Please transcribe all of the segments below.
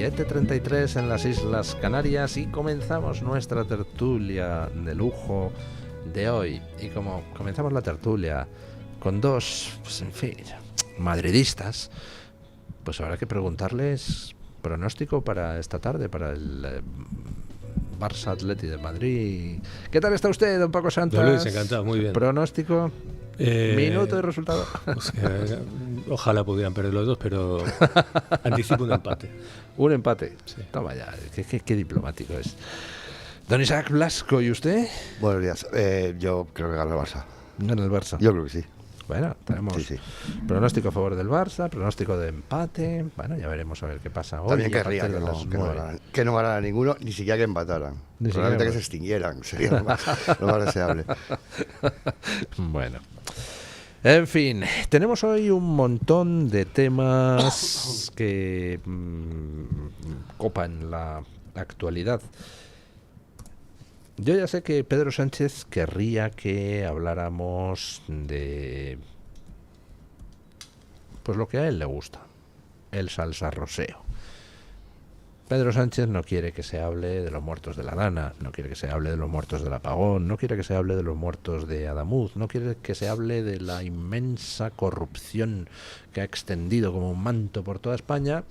7:33 en las Islas Canarias y comenzamos nuestra tertulia de lujo de hoy. Y como comenzamos la tertulia con dos, pues en fin, madridistas, pues habrá que preguntarles pronóstico para esta tarde, para el Barça Atleti de Madrid. ¿Qué tal está usted, don Paco Santos? Don Luis, encantado, muy bien. Pronóstico, minuto de resultado. Pues ojalá pudieran perder los dos, pero anticipo un empate. Un empate. Sí. Toma ya, qué diplomático es. Don Isaac Blasco, ¿y usted? Buenos días. Yo creo que gana el Barça. Gana el Barça. Yo creo que sí. Bueno, tenemos Sí. pronóstico a favor del Barça, pronóstico de empate. Bueno, ya veremos a ver qué pasa hoy. También a querría partir de las 9. que no ganara ninguno, ni siquiera que empataran. Ni Probablemente siquiera, que se extinguieran. Sería lo más deseable. Bueno. En fin, tenemos hoy un montón de temas que copan la actualidad. Yo ya sé que Pedro Sánchez querría que habláramos de pues lo que a él le gusta, el salsarroseo. Pedro Sánchez no quiere que se hable de los muertos de la Dana, no quiere que se hable de los muertos del apagón, no quiere que se hable de los muertos de Adamuz, no quiere que se hable de la inmensa corrupción que ha extendido como un manto por toda España.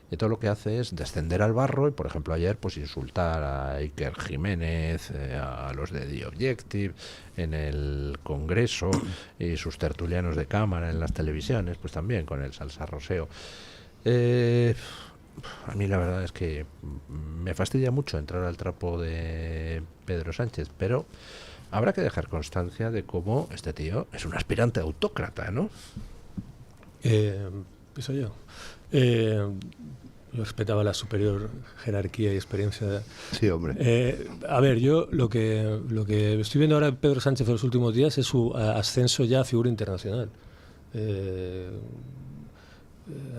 Y todo lo que hace es descender al barro y, por ejemplo, ayer pues insultar a Iker Jiménez, a los de The Objective en el Congreso y sus tertulianos de cámara en las televisiones, pues también con el salsarroseo. A mí la verdad es que me fastidia mucho entrar al trapo de Pedro Sánchez, pero habrá que dejar constancia de cómo este tío es un aspirante autócrata, ¿no? Eso yo. Yo respetaba la superior jerarquía y experiencia. Sí, hombre. A ver, yo lo que estoy viendo ahora en Pedro Sánchez en los últimos días es su ascenso ya a figura internacional.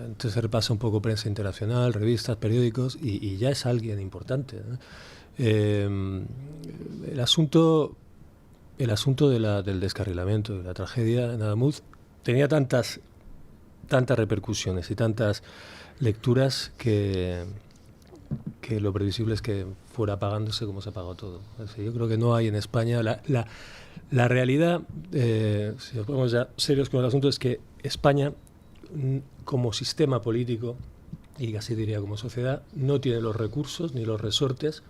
Antes se repasa un poco prensa internacional, revistas, periódicos, y ya es alguien importante, ¿no? El asunto del descarrilamiento, de la tragedia en Adamuz, tenía tantas repercusiones y tantas lecturas que lo previsible es que fuera apagándose como se apagó todo. Es decir, yo creo que no hay en España la realidad, si nos ponemos ya serios con el asunto, es que España como sistema político y casi diría como sociedad no tiene los recursos ni los resortes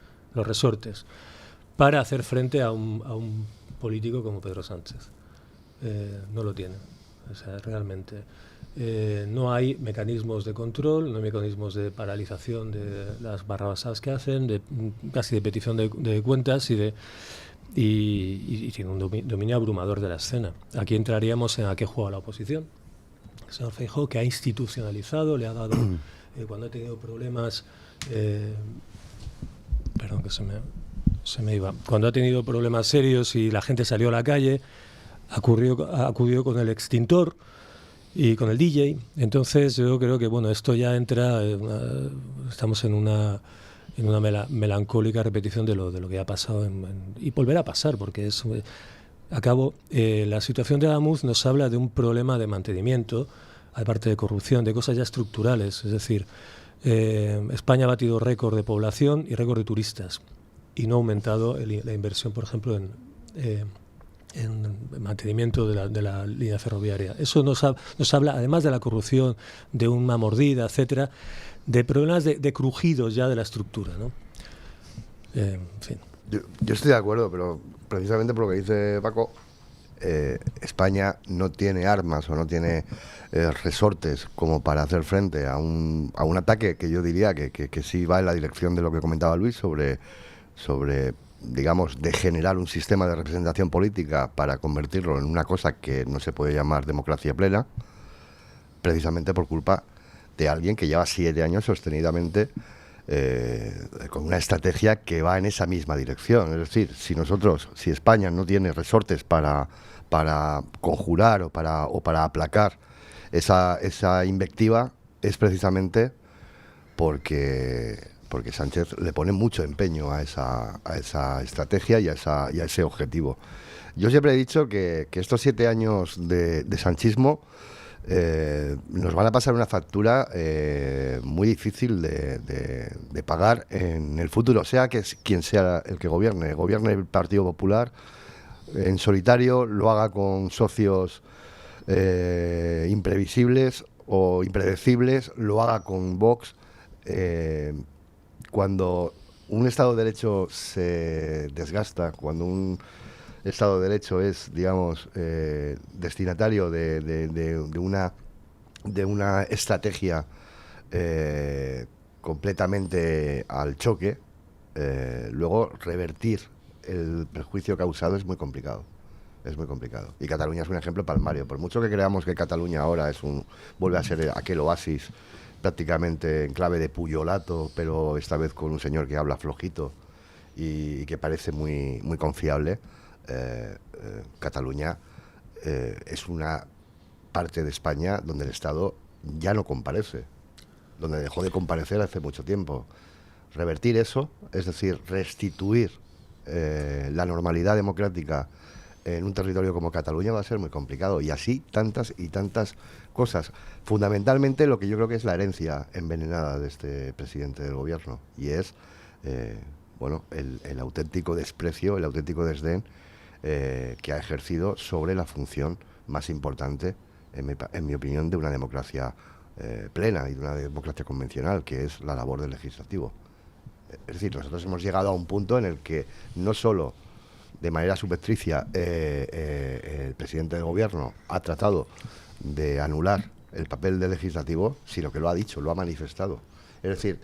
para hacer frente a un político como Pedro Sánchez. No lo tiene, o sea, realmente. No hay mecanismos de control, no hay mecanismos de paralización de las barrabasadas que hacen, casi de petición de cuentas y tiene un dominio abrumador de la escena. Aquí entraríamos en a qué juega la oposición. El señor Feijóo, que ha institucionalizado, le ha dado, cuando ha tenido problemas, perdón que se me iba, cuando ha tenido problemas serios y la gente salió a la calle, acudió con el extintor y con el DJ. Entonces yo creo que bueno, esto ya entra, estamos en una melancólica repetición de lo que ha pasado y volverá a pasar, porque es la situación de Adamuz nos habla de un problema de mantenimiento, aparte de corrupción, de cosas ya estructurales. Es decir, España ha batido récord de población y récord de turistas y no ha aumentado la inversión, por ejemplo, en mantenimiento de la línea ferroviaria. Eso nos habla, además de la corrupción, de una mordida, etcétera, de problemas de crujidos ya de la estructura, ¿no? En fin. Yo estoy de acuerdo, pero precisamente por lo que dice Paco, España no tiene armas o no tiene resortes como para hacer frente a un ataque que yo diría que sí va en la dirección de lo que comentaba Luis sobre digamos, de generar un sistema de representación política para convertirlo en una cosa que no se puede llamar democracia plena, precisamente por culpa de alguien que lleva 7 años sostenidamente con una estrategia que va en esa misma dirección. Es decir, si España no tiene resortes para conjurar o para aplacar esa invectiva, es precisamente porque Sánchez le pone mucho empeño a esa estrategia y a ese objetivo. Yo siempre he dicho que estos 7 años de sanchismo nos van a pasar una factura muy difícil de pagar en el futuro, sea que quien sea el que gobierne el Partido Popular en solitario, lo haga con socios imprevisibles o impredecibles, lo haga con Vox. Cuando un Estado de Derecho se desgasta, cuando un Estado de Derecho es, digamos, destinatario de una estrategia completamente al choque, luego revertir el perjuicio causado es muy complicado. Es muy complicado. Y Cataluña es un ejemplo palmario. Por mucho que creamos que Cataluña ahora vuelve a ser aquel oasis prácticamente en clave de puyolato, pero esta vez con un señor que habla flojito y que parece muy, muy confiable, Cataluña es una parte de España donde el Estado ya no comparece, donde dejó de comparecer hace mucho tiempo. Revertir eso, es decir, restituir la normalidad democrática en un territorio como Cataluña va a ser muy complicado, y así tantas y tantas cosas. Fundamentalmente lo que yo creo que es la herencia envenenada de este presidente del gobierno, y es bueno, el auténtico desprecio, el auténtico desdén que ha ejercido sobre la función más importante, en mi opinión, de una democracia plena y de una democracia convencional, que es la labor del legislativo. Es decir, nosotros hemos llegado a un punto en el que no solo de manera subrepticia el presidente del gobierno ha tratado de anular el papel del legislativo, sino que lo ha dicho, lo ha manifestado. Es decir,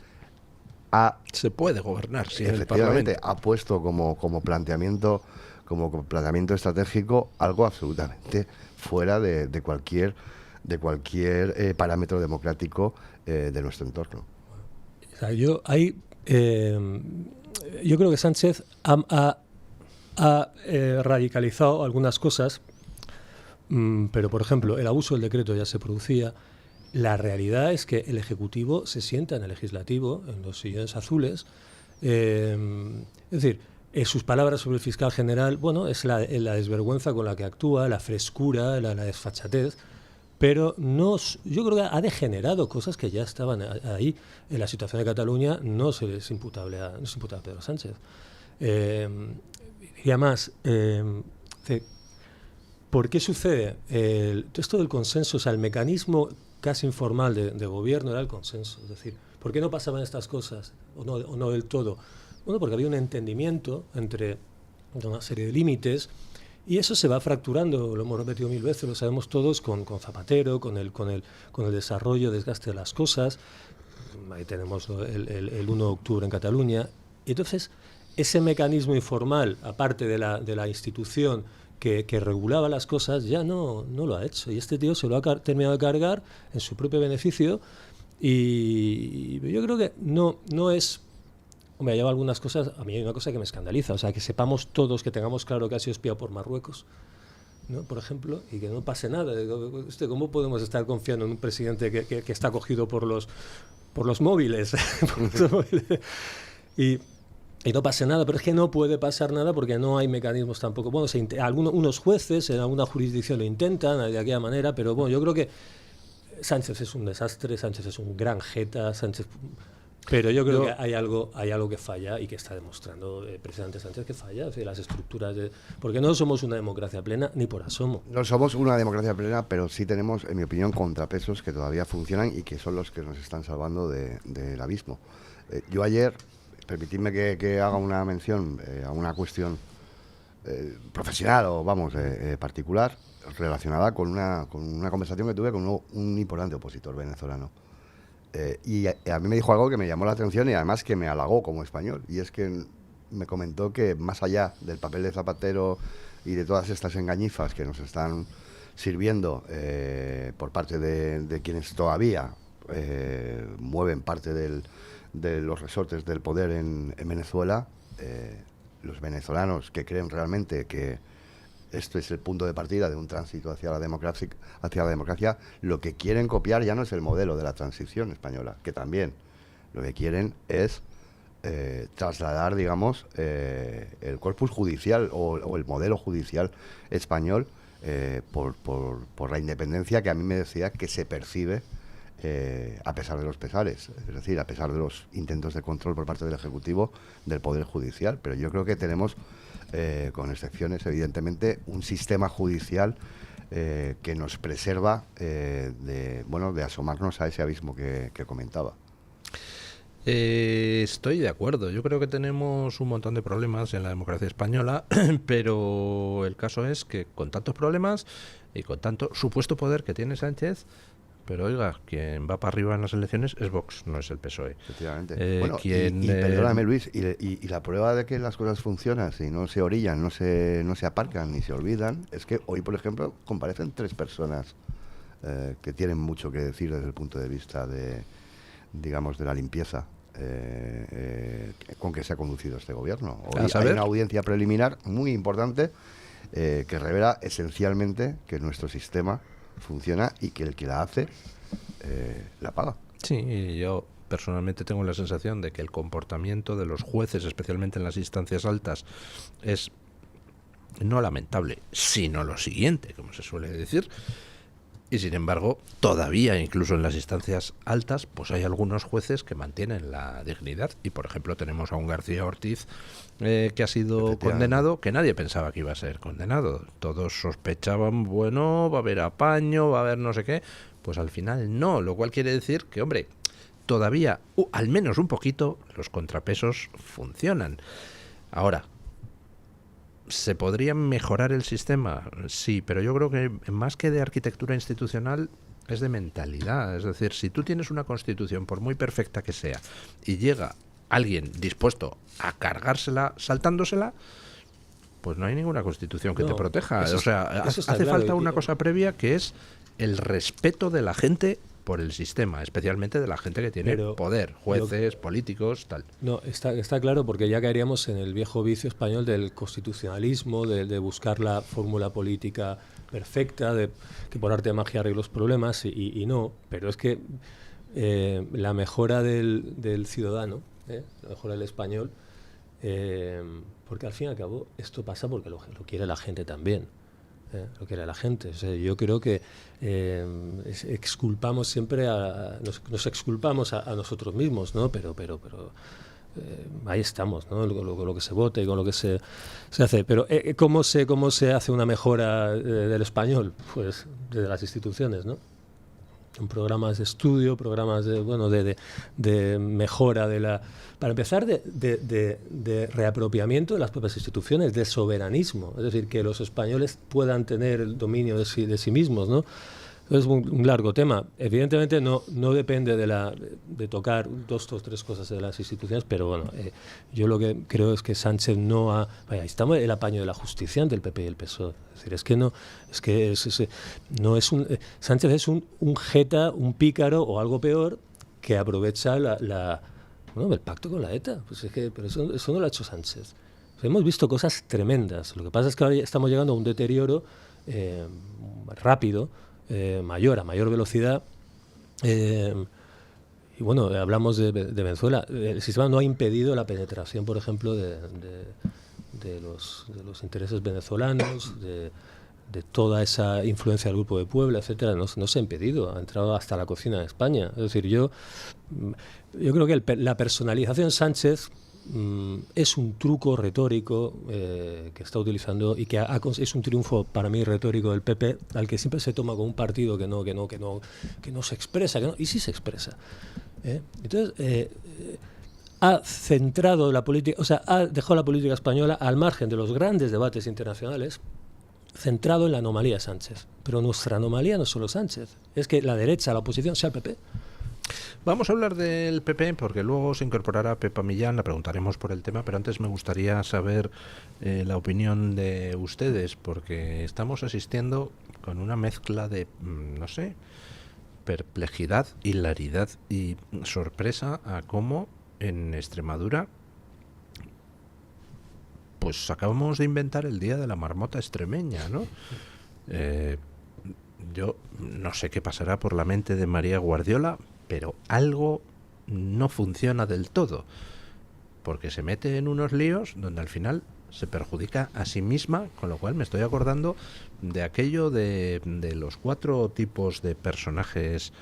se puede gobernar sin el efectivamente Parlamento. ha puesto como planteamiento estratégico algo absolutamente fuera de cualquier parámetro democrático de nuestro entorno. O sea, yo creo que Sánchez ha radicalizado algunas cosas, pero por ejemplo el abuso del decreto ya se producía. La realidad es que el Ejecutivo se sienta en el Legislativo, en los sillones azules. Es decir, sus palabras sobre el fiscal general, bueno, es la desvergüenza con la que actúa, la frescura, la desfachatez, pero yo creo que ha degenerado cosas que ya estaban ahí. En la situación de Cataluña no es imputable a Pedro Sánchez. Y además, ¿por qué sucede? Esto del consenso, o sea, el mecanismo casi informal de gobierno era el consenso. Es decir, ¿por qué no pasaban estas cosas? O no del todo. Bueno, porque había un entendimiento entre una serie de límites, y eso se va fracturando, lo hemos repetido 1000 veces, lo sabemos todos, con Zapatero, con el desarrollo, desgaste de las cosas. Ahí tenemos el 1 de octubre en Cataluña. Y entonces, ese mecanismo informal, aparte de la institución que regulaba las cosas, ya no lo ha hecho. Y este tío se lo ha terminado de cargar en su propio beneficio. Y yo creo que no es... Hombre, hay algunas cosas, a mí hay una cosa que me escandaliza, o sea, que sepamos todos, que tengamos claro que ha sido espiado por Marruecos, ¿no? Por ejemplo, y que no pase nada. ¿Cómo podemos estar confiando en un presidente que está cogido por los móviles? Y no pase nada, pero es que no puede pasar nada porque no hay mecanismos tampoco. Bueno, unos jueces en alguna jurisdicción lo intentan de aquella manera, pero bueno, yo creo que Sánchez es un desastre, Sánchez es un gran jeta, pero yo creo que hay algo que falla, y que está demostrando el presidente Sánchez que falla, es decir, las estructuras porque no somos una democracia plena ni por asomo. No somos una democracia plena, pero sí tenemos, en mi opinión, contrapesos que todavía funcionan y que son los que nos están salvando del abismo. Yo ayer, permitidme que haga una mención a una cuestión profesional o, particular, relacionada con una conversación que tuve con un importante opositor venezolano. Y a mí me dijo algo que me llamó la atención y además que me halagó como español, y es que me comentó que más allá del papel de Zapatero y de todas estas engañifas que nos están sirviendo por parte de quienes todavía mueven parte de los resortes del poder en Venezuela, los venezolanos que creen realmente que este es el punto de partida de un tránsito hacia la democracia, lo que quieren copiar ya no es el modelo de la transición española, que también lo que quieren es trasladar, digamos, el corpus judicial o el modelo judicial español por la independencia que a mí me decía que se percibe a pesar de los pesares, es decir, a pesar de los intentos de control por parte del Ejecutivo del Poder Judicial. Pero yo creo que tenemos, con excepciones, evidentemente, un sistema judicial que nos preserva de asomarnos a ese abismo que comentaba. Estoy de acuerdo. Yo creo que tenemos un montón de problemas en la democracia española, pero el caso es que con tantos problemas y con tanto supuesto poder que tiene Sánchez, pero oiga, quien va para arriba en las elecciones es Vox, no es el PSOE. Efectivamente. Bueno, y perdóname, Luis, y la prueba de que las cosas funcionan, si no se orillan, no se aparcan ni se olvidan, es que hoy, por ejemplo, comparecen 3 personas que tienen mucho que decir desde el punto de vista de la limpieza con que se ha conducido este gobierno. Hoy hay una audiencia preliminar muy importante que revela esencialmente que nuestro sistema funciona y que el que la hace la paga. Sí, yo personalmente tengo la sensación de que el comportamiento de los jueces, especialmente en las instancias altas, es no lamentable, sino lo siguiente, como se suele decir. Y sin embargo, todavía incluso en las instancias altas, pues hay algunos jueces que mantienen la dignidad. Y por ejemplo tenemos a un García Ortiz que ha sido condenado, que nadie pensaba que iba a ser condenado. Todos sospechaban, bueno, va a haber apaño, va a haber no sé qué. Pues al final no, lo cual quiere decir que, hombre, todavía, al menos un poquito, los contrapesos funcionan. Ahora, ¿se podría mejorar el sistema? Sí, pero yo creo que más que de arquitectura institucional es de mentalidad. Es decir, si tú tienes una constitución, por muy perfecta que sea, y llega alguien dispuesto a cargársela saltándosela, pues no hay ninguna constitución que te proteja. O sea, hace falta una cosa previa, que es el respeto de la gente por el sistema, especialmente de la gente que tiene poder, jueces, políticos, tal. No, está claro, porque ya caeríamos en el viejo vicio español del constitucionalismo, de buscar la fórmula política perfecta, de que por arte de magia arregla los problemas, y no, pero es que la mejora del ciudadano, la mejora del español, porque al fin y al cabo esto pasa porque lo quiere la gente también. Lo que era la gente. O sea, yo creo que exculpamos siempre nos exculpamos a nosotros mismos, ¿no? Pero ahí estamos, ¿no? Con lo que se vota y con lo que se hace. Pero ¿cómo se hace una mejora del español? Pues desde las instituciones, ¿no? En programas de estudio, programas de mejora de la... Para empezar, de reapropiamiento de las propias instituciones, de soberanismo, es decir, que los españoles puedan tener el dominio de sí mismos, ¿no? Es un largo tema. Evidentemente no depende de tocar 2 o 3 cosas de las instituciones, pero bueno, yo lo que creo es que Sánchez no ha... Vaya, estamos el apaño de la justicia entre el PP y el PSOE. Es decir, Sánchez es un jeta, un pícaro o algo peor que aprovecha el pacto con la ETA. Pues pero eso no lo ha hecho Sánchez. O sea, hemos visto cosas tremendas. Lo que pasa es que ahora estamos llegando a un deterioro rápido, a mayor velocidad, y bueno, hablamos de Venezuela. El sistema no ha impedido la penetración, por ejemplo, de los intereses venezolanos, de toda esa influencia del Grupo de Puebla, etcétera. No se ha impedido, ha entrado hasta la cocina de España. Es decir, yo creo que la personalización Sánchez es un truco retórico que está utilizando y que es un triunfo para mí retórico del PP, al que siempre se toma como un partido que no se expresa, y sí se expresa. Entonces ha centrado la política, o sea, ha dejado la política española al margen de los grandes debates internacionales, centrado en la anomalía Sánchez. Pero nuestra anomalía no es solo Sánchez, es que la derecha, la oposición, sea el PP. Vamos a hablar del PP porque luego se incorporará Pepa Millán, la preguntaremos por el tema, pero antes me gustaría saber la opinión de ustedes, porque estamos asistiendo con una mezcla de, no sé, perplejidad, hilaridad y sorpresa a cómo en Extremadura pues acabamos de inventar el Día de la Marmota Extremeña, ¿no? Yo no sé qué pasará por la mente de María Guardiola, pero algo no funciona del todo, porque se mete en unos líos donde al final se perjudica a sí misma, con lo cual me estoy acordando de aquello de los 4 tipos de personajes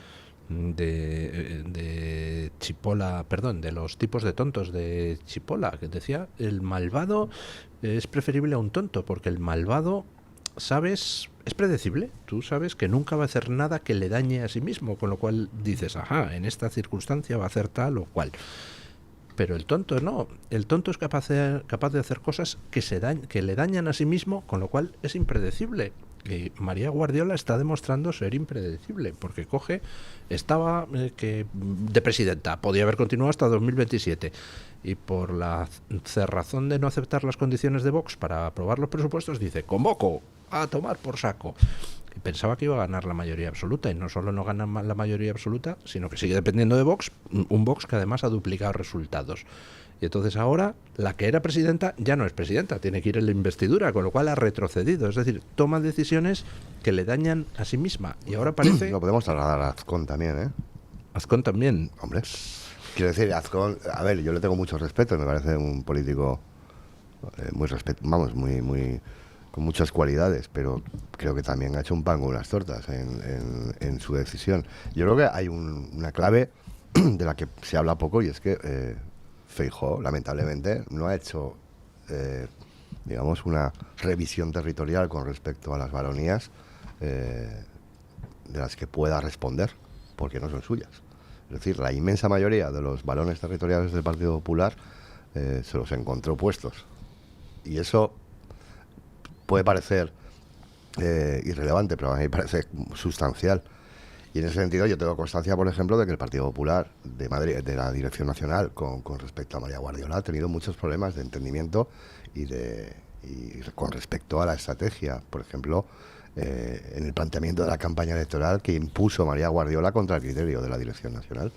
de Chipola, perdón, de los tipos de tontos de Chipola, que decía, el malvado es preferible a un tonto, porque el malvado, sabes, es predecible, tú sabes que nunca va a hacer nada que le dañe a sí mismo, con lo cual dices, ajá, en esta circunstancia va a hacer tal o cual. Pero el tonto no, el tonto es capaz de hacer cosas que le dañan a sí mismo, con lo cual es impredecible. Y María Guardiola está demostrando ser impredecible, porque estaba de presidenta, podía haber continuado hasta 2027, y por la cerrazón de no aceptar las condiciones de Vox para aprobar los presupuestos, dice, convoco a tomar por saco. Y pensaba que iba a ganar la mayoría absoluta, y no solo no gana la mayoría absoluta, sino que sigue dependiendo de Vox, un Vox que además ha duplicado resultados. Y entonces ahora la que era presidenta ya no es presidenta, tiene que ir en la investidura, con lo cual ha retrocedido. Es decir, toma decisiones que le dañan a sí misma. Y ahora parece... Lo podemos trasladar a Azcón también, ¿eh? Azcón también. Hombre, quiero decir, Azcón, a ver, yo le tengo mucho respeto, me parece un político muy con muchas cualidades, pero creo que también ha hecho un pan con unas tortas en su decisión. Yo creo que hay una clave de la que se habla poco, y es que Feijóo, lamentablemente, no ha hecho, digamos, una revisión territorial con respecto a las baronías de las que pueda responder, porque no son suyas. Es decir, la inmensa mayoría de los barones territoriales del Partido Popular se los encontró puestos. Y eso puede parecer irrelevante, pero a mí me parece sustancial. Y en ese sentido yo tengo constancia, por ejemplo, de que el Partido Popular de Madrid, de la Dirección Nacional, con respecto a María Guardiola, ha tenido muchos problemas de entendimiento y con respecto a la estrategia. Por ejemplo, en el planteamiento de la campaña electoral que impuso María Guardiola contra el criterio de la Dirección Nacional.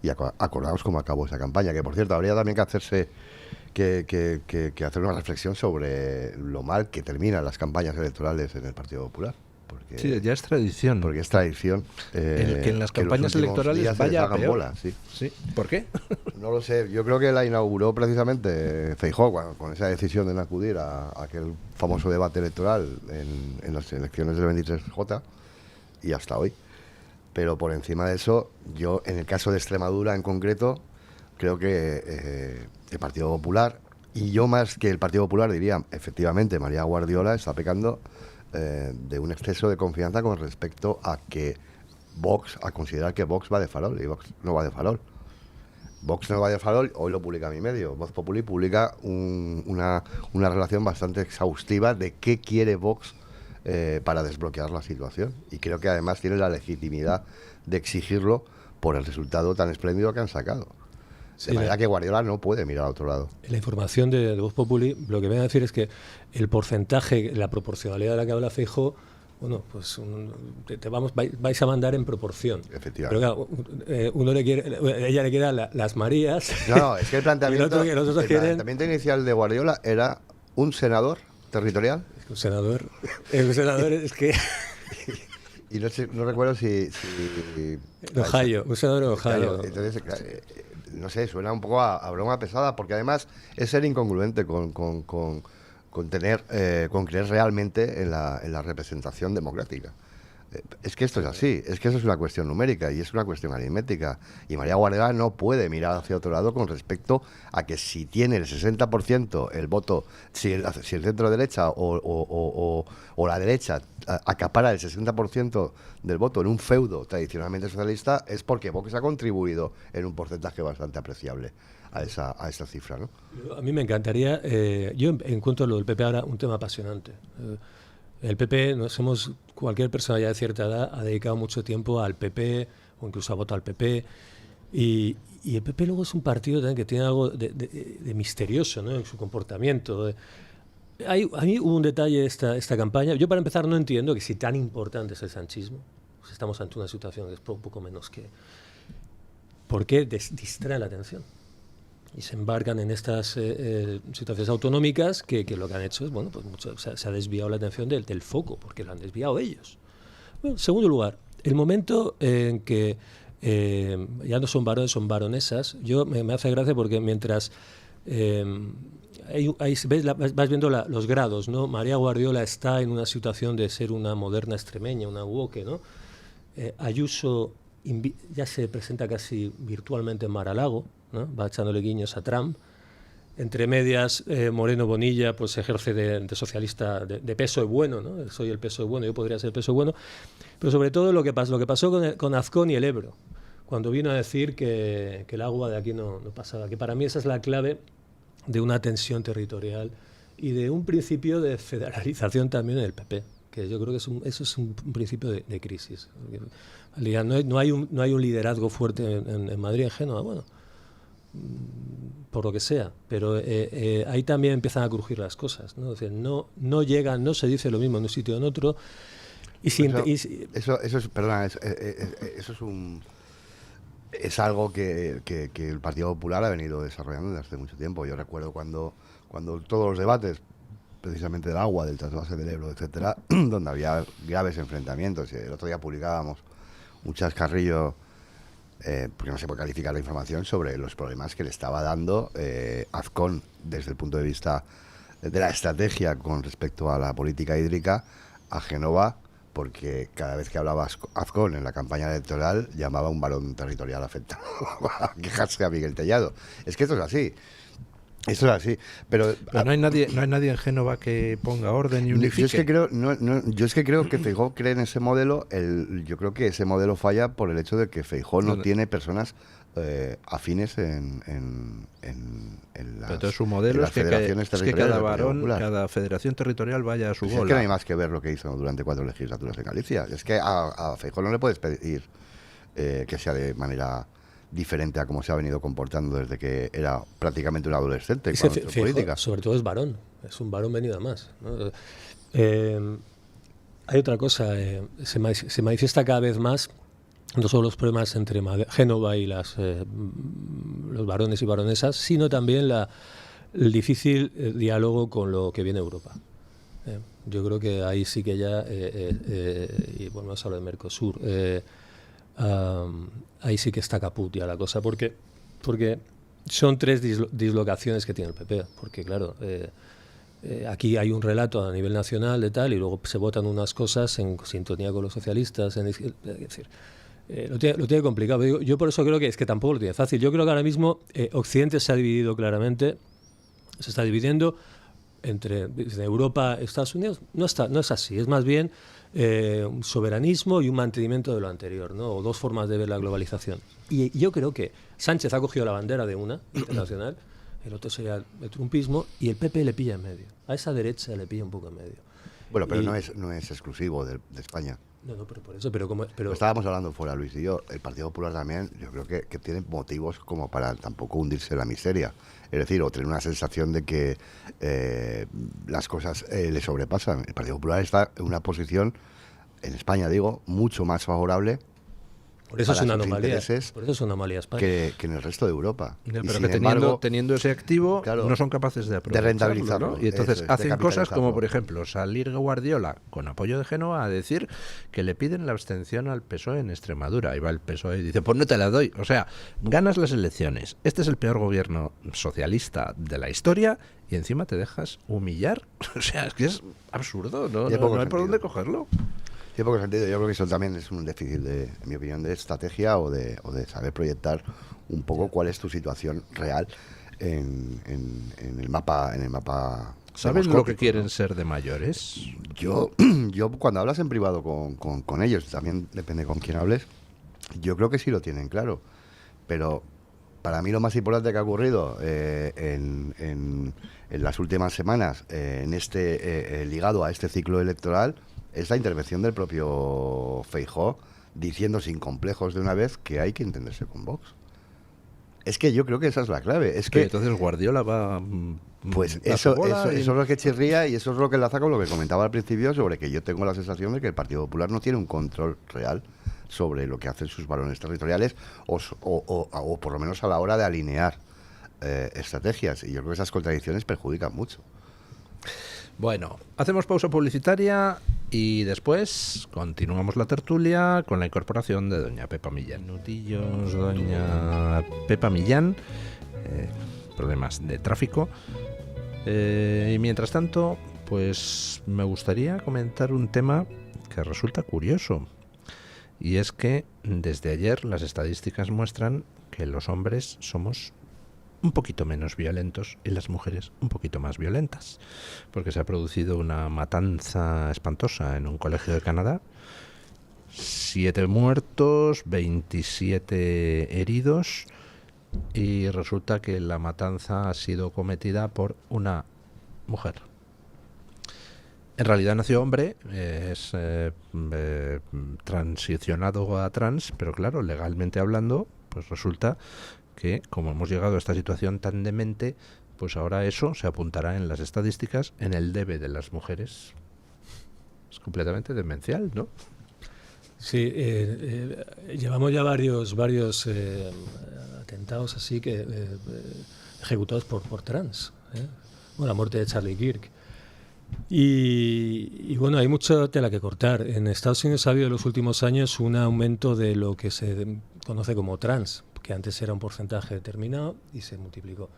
Y acordaos cómo acabó esa campaña, que por cierto habría también que hacerse que hacer una reflexión sobre lo mal que terminan las campañas electorales en el Partido Popular. Porque, sí, ya es tradición. Porque es tradición. Que en las campañas electorales vaya peor. Bola, sí. Sí. ¿Por qué? No lo sé. Yo creo que la inauguró precisamente Feijóo con esa decisión de no acudir a aquel famoso debate electoral en las elecciones del 23J y hasta hoy. Pero por encima de eso, yo en el caso de Extremadura en concreto, creo que el Partido Popular, y yo más que el Partido Popular diría, efectivamente, María Guardiola está pecando de un exceso de confianza con respecto a considerar que Vox va de farol, y Vox no va de farol. Vox no va de farol, hoy lo publica mi medio. Voz Populi publica una relación bastante exhaustiva de qué quiere Vox para desbloquear la situación. Y creo que además tiene la legitimidad de exigirlo por el resultado tan espléndido que han sacado. De manera que Guardiola no puede mirar a otro lado. La información de Voz Populi, lo que viene a decir es que el porcentaje, la proporcionalidad de la que habla Feijóo, bueno, pues vais a mandar en proporción. Efectivamente. Pero claro, ella le queda las Marías. No, es que el planteamiento inicial de Guardiola era un senador territorial. Un senador es que... Y no recuerdo si Ohio, un senador de Ohio. Claro, entonces, no sé, suena un poco a broma pesada, porque además es ser incongruente con creer realmente en la representación democrática. Es que esto es así, es que eso es una cuestión numérica y es una cuestión aritmética. Y María Guardiola no puede mirar hacia otro lado con respecto a que si tiene el 60% el voto, si el centro derecha o la derecha acapara el 60% del voto en un feudo tradicionalmente socialista, es porque Vox ha contribuido en un porcentaje bastante apreciable a esa cifra, ¿no? A mí me encantaría, yo encuentro lo del PP ahora un tema apasionante. El PP, cualquier persona ya de cierta edad ha dedicado mucho tiempo al PP o incluso ha votado al PP y el PP luego es un partido también que tiene algo de misterioso, ¿no?, en su comportamiento. A mí hubo un detalle esta campaña. Yo, para empezar, no entiendo que si tan importante es el sanchismo, pues estamos ante una situación que es poco menos que... ¿Por qué distrae la atención? Y se embarcan en estas situaciones autonómicas que lo que han hecho es, bueno, pues se ha desviado la atención del foco, porque lo han desviado ellos. Bueno, en segundo lugar, el momento en que ya no son varones, son baronesas, me hace gracia porque mientras vas viendo los grados, ¿no? María Guardiola está en una situación de ser una moderna extremeña, una woke, ¿no? Ayuso ya se presenta casi virtualmente en Mar-a-Lago, ¿no? Va echándole guiños a Trump. Entre medias, Moreno Bonilla pues ejerce de socialista de PSOE bueno, ¿no? Soy el PSOE bueno, yo podría ser el PSOE bueno. Pero sobre todo lo que pasó con Azcón y el Ebro, cuando vino a decir que el agua de aquí no pasaba, que para mí esa es la clave de una tensión territorial y de un principio de federalización también en el PP, que yo creo que eso es un principio de crisis. No hay un liderazgo fuerte en Madrid, en Génova, bueno, por lo que sea, pero ahí también empiezan a crujir las cosas, ¿no? Es decir, no llegan, no se dice lo mismo en un sitio o en otro. Eso es algo que el Partido Popular ha venido desarrollando desde hace mucho tiempo. Yo recuerdo cuando todos los debates, precisamente del agua, del trasvase del Ebro, etcétera, donde había graves enfrentamientos. El otro día publicábamos un chascarrillo, porque no se puede calificar la información, sobre los problemas que le estaba dando Azcón desde el punto de vista de la estrategia con respecto a la política hídrica a Génova, porque cada vez que hablaba Azcón en la campaña electoral llamaba a un varón territorial afectado a quejarse a Miguel Tellado. Es que esto es así. Eso es así, pero no hay nadie en Génova que ponga orden y unifique. Yo es que creo que Feijóo cree en ese modelo. Yo creo que ese modelo falla por el hecho de que Feijóo no tiene personas afines en las, pero todo su modelo es que cada varón, cada federación territorial vaya a su bola. Es que no hay más que ver lo que hizo durante 4 legislaturas en Galicia. Es que a Feijóo no le puedes pedir que sea de manera diferente a cómo se ha venido comportando desde que era prácticamente un adolescente en política. Sobre todo es varón, es un varón venido a más, ¿no? Hay otra cosa, se manifiesta cada vez más no solo los problemas entre Génova y los varones y baronesas, sino también el difícil diálogo con lo que viene de Europa. Yo creo que ahí sí que ya, y volvemos a hablar de Mercosur, ahí sí que está caput ya la cosa, porque son 3 dislocaciones que tiene el PP, porque claro, aquí hay un relato a nivel nacional de tal, y luego se votan unas cosas en sintonía con los socialistas, es decir, lo tiene complicado. Yo por eso creo que es que tampoco lo tiene fácil. Yo creo que ahora mismo Occidente se ha dividido claramente, se está dividiendo entre Europa y Estados Unidos. No es así, es más bien un soberanismo y un mantenimiento de lo anterior, ¿no? O 2 formas de ver la globalización. Y yo creo que Sánchez ha cogido la bandera de una internacional, el otro sería el trumpismo, y el PP le pilla en medio. A esa derecha le pilla un poco en medio. Bueno, pero no es exclusivo de España. No, pero por eso, pero estábamos hablando fuera, Luis y yo. El Partido Popular también, yo creo que tiene motivos como para tampoco hundirse en la miseria. Es decir, o tener una sensación de que las cosas le sobrepasan. El Partido Popular está en una posición, en España digo, mucho más favorable. Por eso es una anomalía. Por eso es una anomalía España. Que en el resto de Europa. Pero que teniendo ese activo, claro, no son capaces de aprovecharlo, de rentabilizarlo, ¿no? Y entonces hacen cosas como, por ejemplo, salir Guardiola con apoyo de Génova a decir que le piden la abstención al PSOE en Extremadura. Ahí va el PSOE y dice, pues no te la doy. O sea, ganas las elecciones. Este es el peor gobierno socialista de la historia y encima te dejas humillar. O sea, es que es absurdo, ¿no? No hay por dónde cogerlo. Tiene poco sentido. Yo creo que eso también es un déficit, en mi opinión, de estrategia o de saber proyectar un poco cuál es tu situación real en el mapa. ¿Sabes lo que quieren ser de mayores? Yo cuando hablas en privado con ellos, también depende con quién hables, yo creo que sí lo tienen claro. Pero para mí lo más importante que ha ocurrido en las últimas semanas, ligado a este ciclo electoral, es la intervención del propio Feijóo diciendo sin complejos de una vez que hay que entenderse con Vox. Es que yo creo que esa es la clave. Es que entonces Guardiola va... Pues eso es lo que chirría, y eso es lo que enlaza con lo que comentaba al principio sobre que yo tengo la sensación de que el Partido Popular no tiene un control real sobre lo que hacen sus varones territoriales o por lo menos a la hora de alinear estrategias. Y yo creo que esas contradicciones perjudican mucho. Bueno, hacemos pausa publicitaria y después continuamos la tertulia con la incorporación de doña Pepa Millán. Nutillos, doña Pepa Millán, problemas de tráfico. Y mientras tanto, pues me gustaría comentar un tema que resulta curioso. Y es que desde ayer las estadísticas muestran que los hombres somos un poquito menos violentos y las mujeres un poquito más violentas. Porque se ha producido una matanza espantosa en un colegio de Canadá. 7 muertos, 27 heridos. Y resulta que la matanza ha sido cometida por una mujer. En realidad nació hombre, es transicionado a trans, pero claro, legalmente hablando, pues resulta que como hemos llegado a esta situación tan demente, pues ahora eso se apuntará en las estadísticas en el debe de las mujeres. Es completamente demencial, ¿no? Sí, llevamos ya varios atentados así que ejecutados por trans. Bueno, la muerte de Charlie Kirk. Y bueno, hay mucha tela que cortar. En Estados Unidos ha habido en los últimos años un aumento de lo que se conoce como trans, que antes era un porcentaje determinado y se multiplicó.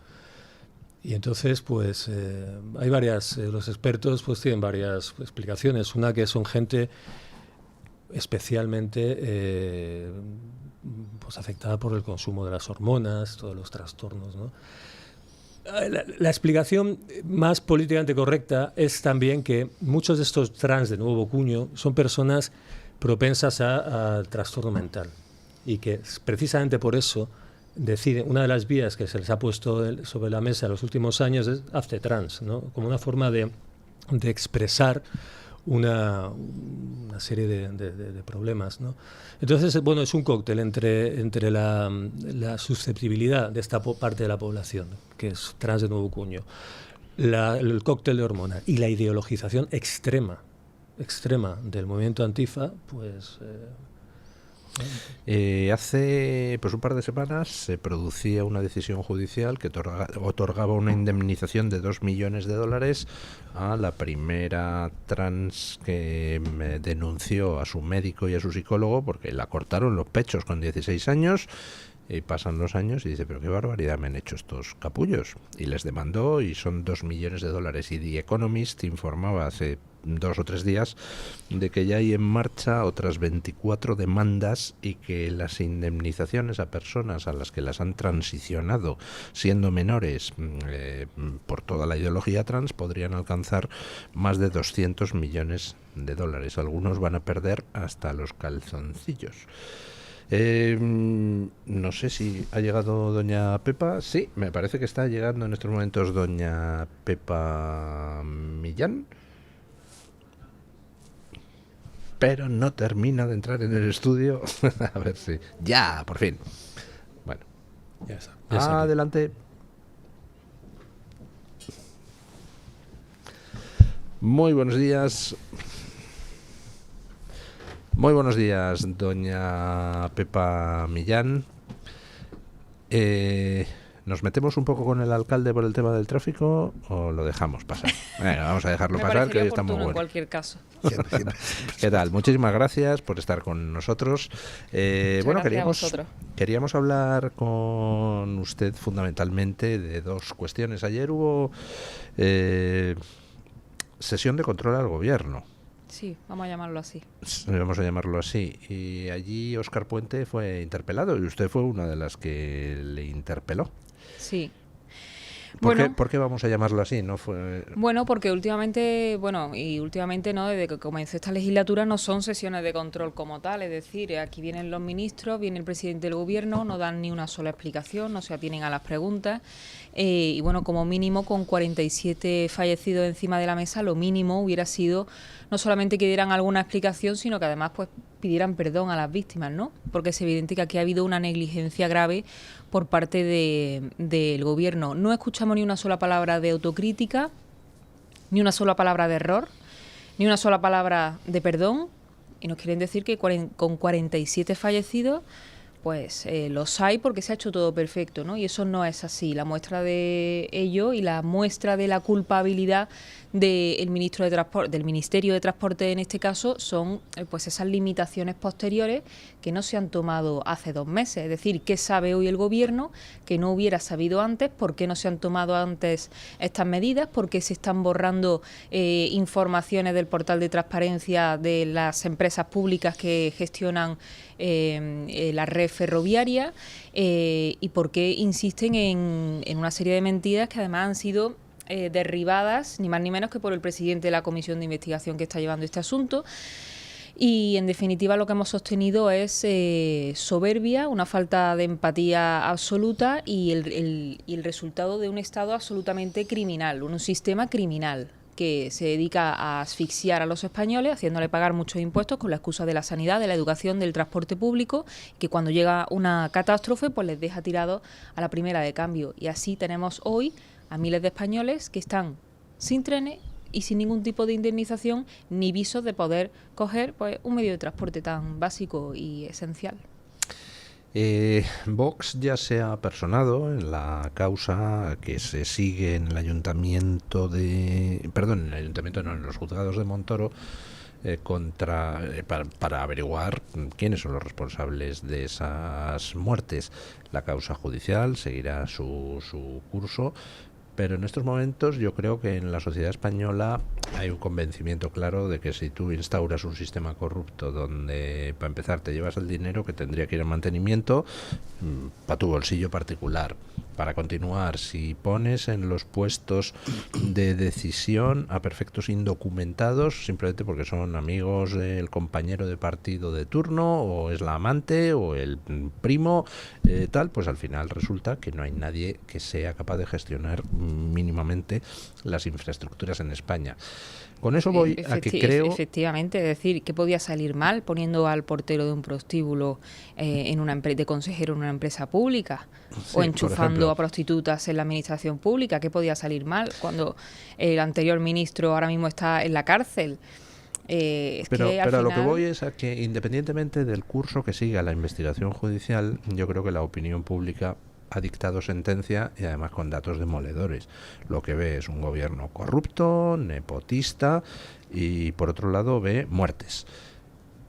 Y entonces, pues, hay varias, los expertos pues tienen varias explicaciones. Una que son gente especialmente pues afectada por el consumo de las hormonas, todos los trastornos, ¿no? La explicación más políticamente correcta es también que muchos de estos trans de nuevo cuño son personas propensas a trastorno mental y que precisamente por eso deciden, una de las vías que se les ha puesto sobre la mesa en los últimos años es hazte trans, ¿no? Como una forma de expresar una serie de problemas, ¿no? Entonces, bueno, es un cóctel entre la susceptibilidad de esta parte de la población, que es trans de nuevo cuño, el cóctel de hormonas y la ideologización extrema del movimiento Antifa, pues... Hace pues un par de semanas se producía una decisión judicial que otorgaba una indemnización de $2 millones a la primera trans que denunció a su médico y a su psicólogo porque la cortaron los pechos con 16 años. Y pasan los años y dice, pero qué barbaridad me han hecho estos capullos. Y les demandó y son $2 millones. Y The Economist informaba hace 2 o 3 días de que ya hay en marcha otras 24 demandas y que las indemnizaciones a personas a las que las han transicionado siendo menores por toda la ideología trans podrían alcanzar más de $200 millones. Algunos van a perder hasta los calzoncillos. No sé si ha llegado doña Pepa. Sí, me parece que está llegando en estos momentos doña Pepa Millán, pero no termina de entrar en el estudio. A ver si... Ya, por fin. Bueno, ya está, adelante. Muy buenos días. Muy buenos días, doña Pepa Millán. ¿Nos metemos un poco con el alcalde por el tema del tráfico o lo dejamos pasar? Bueno, vamos a dejarlo pasar, que hoy está muy bueno. En cualquier caso. ¿Qué tal? Muchísimas gracias por estar con nosotros. Bueno, queríamos hablar con usted fundamentalmente de 2 cuestiones. Ayer hubo sesión de control al gobierno. Sí, vamos a llamarlo así. Vamos a llamarlo así. Y allí Óscar Puente fue interpelado y usted fue una de las que le interpeló. Sí. ¿Por qué vamos a llamarlo así? ¿No fue? Bueno, porque últimamente no, desde que comenzó esta legislatura no son sesiones de control como tal, es decir, aquí vienen los ministros, viene el presidente del gobierno, no dan ni una sola explicación, no se atienen a las preguntas y bueno, como mínimo con 47 fallecidos encima de la mesa, lo mínimo hubiera sido no solamente que dieran alguna explicación, sino que además pues pidieran perdón a las víctimas, ¿no? Porque es evidente que aquí ha habido una negligencia grave por parte del gobierno. No escuchamos ni una sola palabra de autocrítica, ni una sola palabra de error, ni una sola palabra de perdón, y nos quieren decir que con 47 fallecidos, pues los hay porque se ha hecho todo perfecto, ¿no? Y eso no es así. La muestra de ello y la muestra de la culpabilidad del ministro de Transporte, del Ministerio de Transporte en este caso, son pues esas limitaciones posteriores que no se han tomado hace 2 meses. Es decir, ¿qué sabe hoy el Gobierno que no hubiera sabido antes? ¿Por qué no se han tomado antes estas medidas? ¿Por qué se están borrando informaciones del portal de transparencia de las empresas públicas que gestionan la red ferroviaria? ¿Y por qué insisten en una serie de mentiras que además han sido derribadas, ni más ni menos que por el presidente de la comisión de investigación que está llevando este asunto? Y en definitiva lo que hemos sostenido es soberbia, una falta de empatía absoluta y el resultado de un Estado absolutamente criminal, un sistema criminal que se dedica a asfixiar a los españoles, haciéndole pagar muchos impuestos con la excusa de la sanidad, de la educación, del transporte público, que cuando llega una catástrofe pues les deja tirados a la primera de cambio. Y así tenemos hoy a miles de españoles que están sin trenes y sin ningún tipo de indemnización ni visos de poder coger pues un medio de transporte tan básico y esencial. Vox ya se ha personado en la causa que se sigue en el ayuntamiento en los juzgados de Montoro para averiguar quiénes son los responsables de esas muertes. La causa judicial seguirá su curso, pero en estos momentos yo creo que en la sociedad española hay un convencimiento claro de que si tú instauras un sistema corrupto donde, para empezar, te llevas el dinero que tendría que ir en mantenimiento para tu bolsillo particular, para continuar, si pones en los puestos de decisión a perfectos indocumentados, simplemente porque son amigos del compañero de partido de turno, o es la amante, o el primo, tal, pues al final resulta que no hay nadie que sea capaz de gestionar mínimamente las infraestructuras en España. Con eso voy a que creo... Efectivamente, es decir, ¿qué podía salir mal poniendo al portero de un prostíbulo de consejero en una empresa pública? Sí, O enchufando a prostitutas en la administración pública. ¿Qué podía salir mal cuando el anterior ministro ahora mismo está en la cárcel? Pero a lo que voy es a que, independientemente del curso que siga la investigación judicial, yo creo que la opinión pública ha dictado sentencia, y además con datos demoledores. Lo que ve es un gobierno corrupto, nepotista, y por otro lado ve muertes.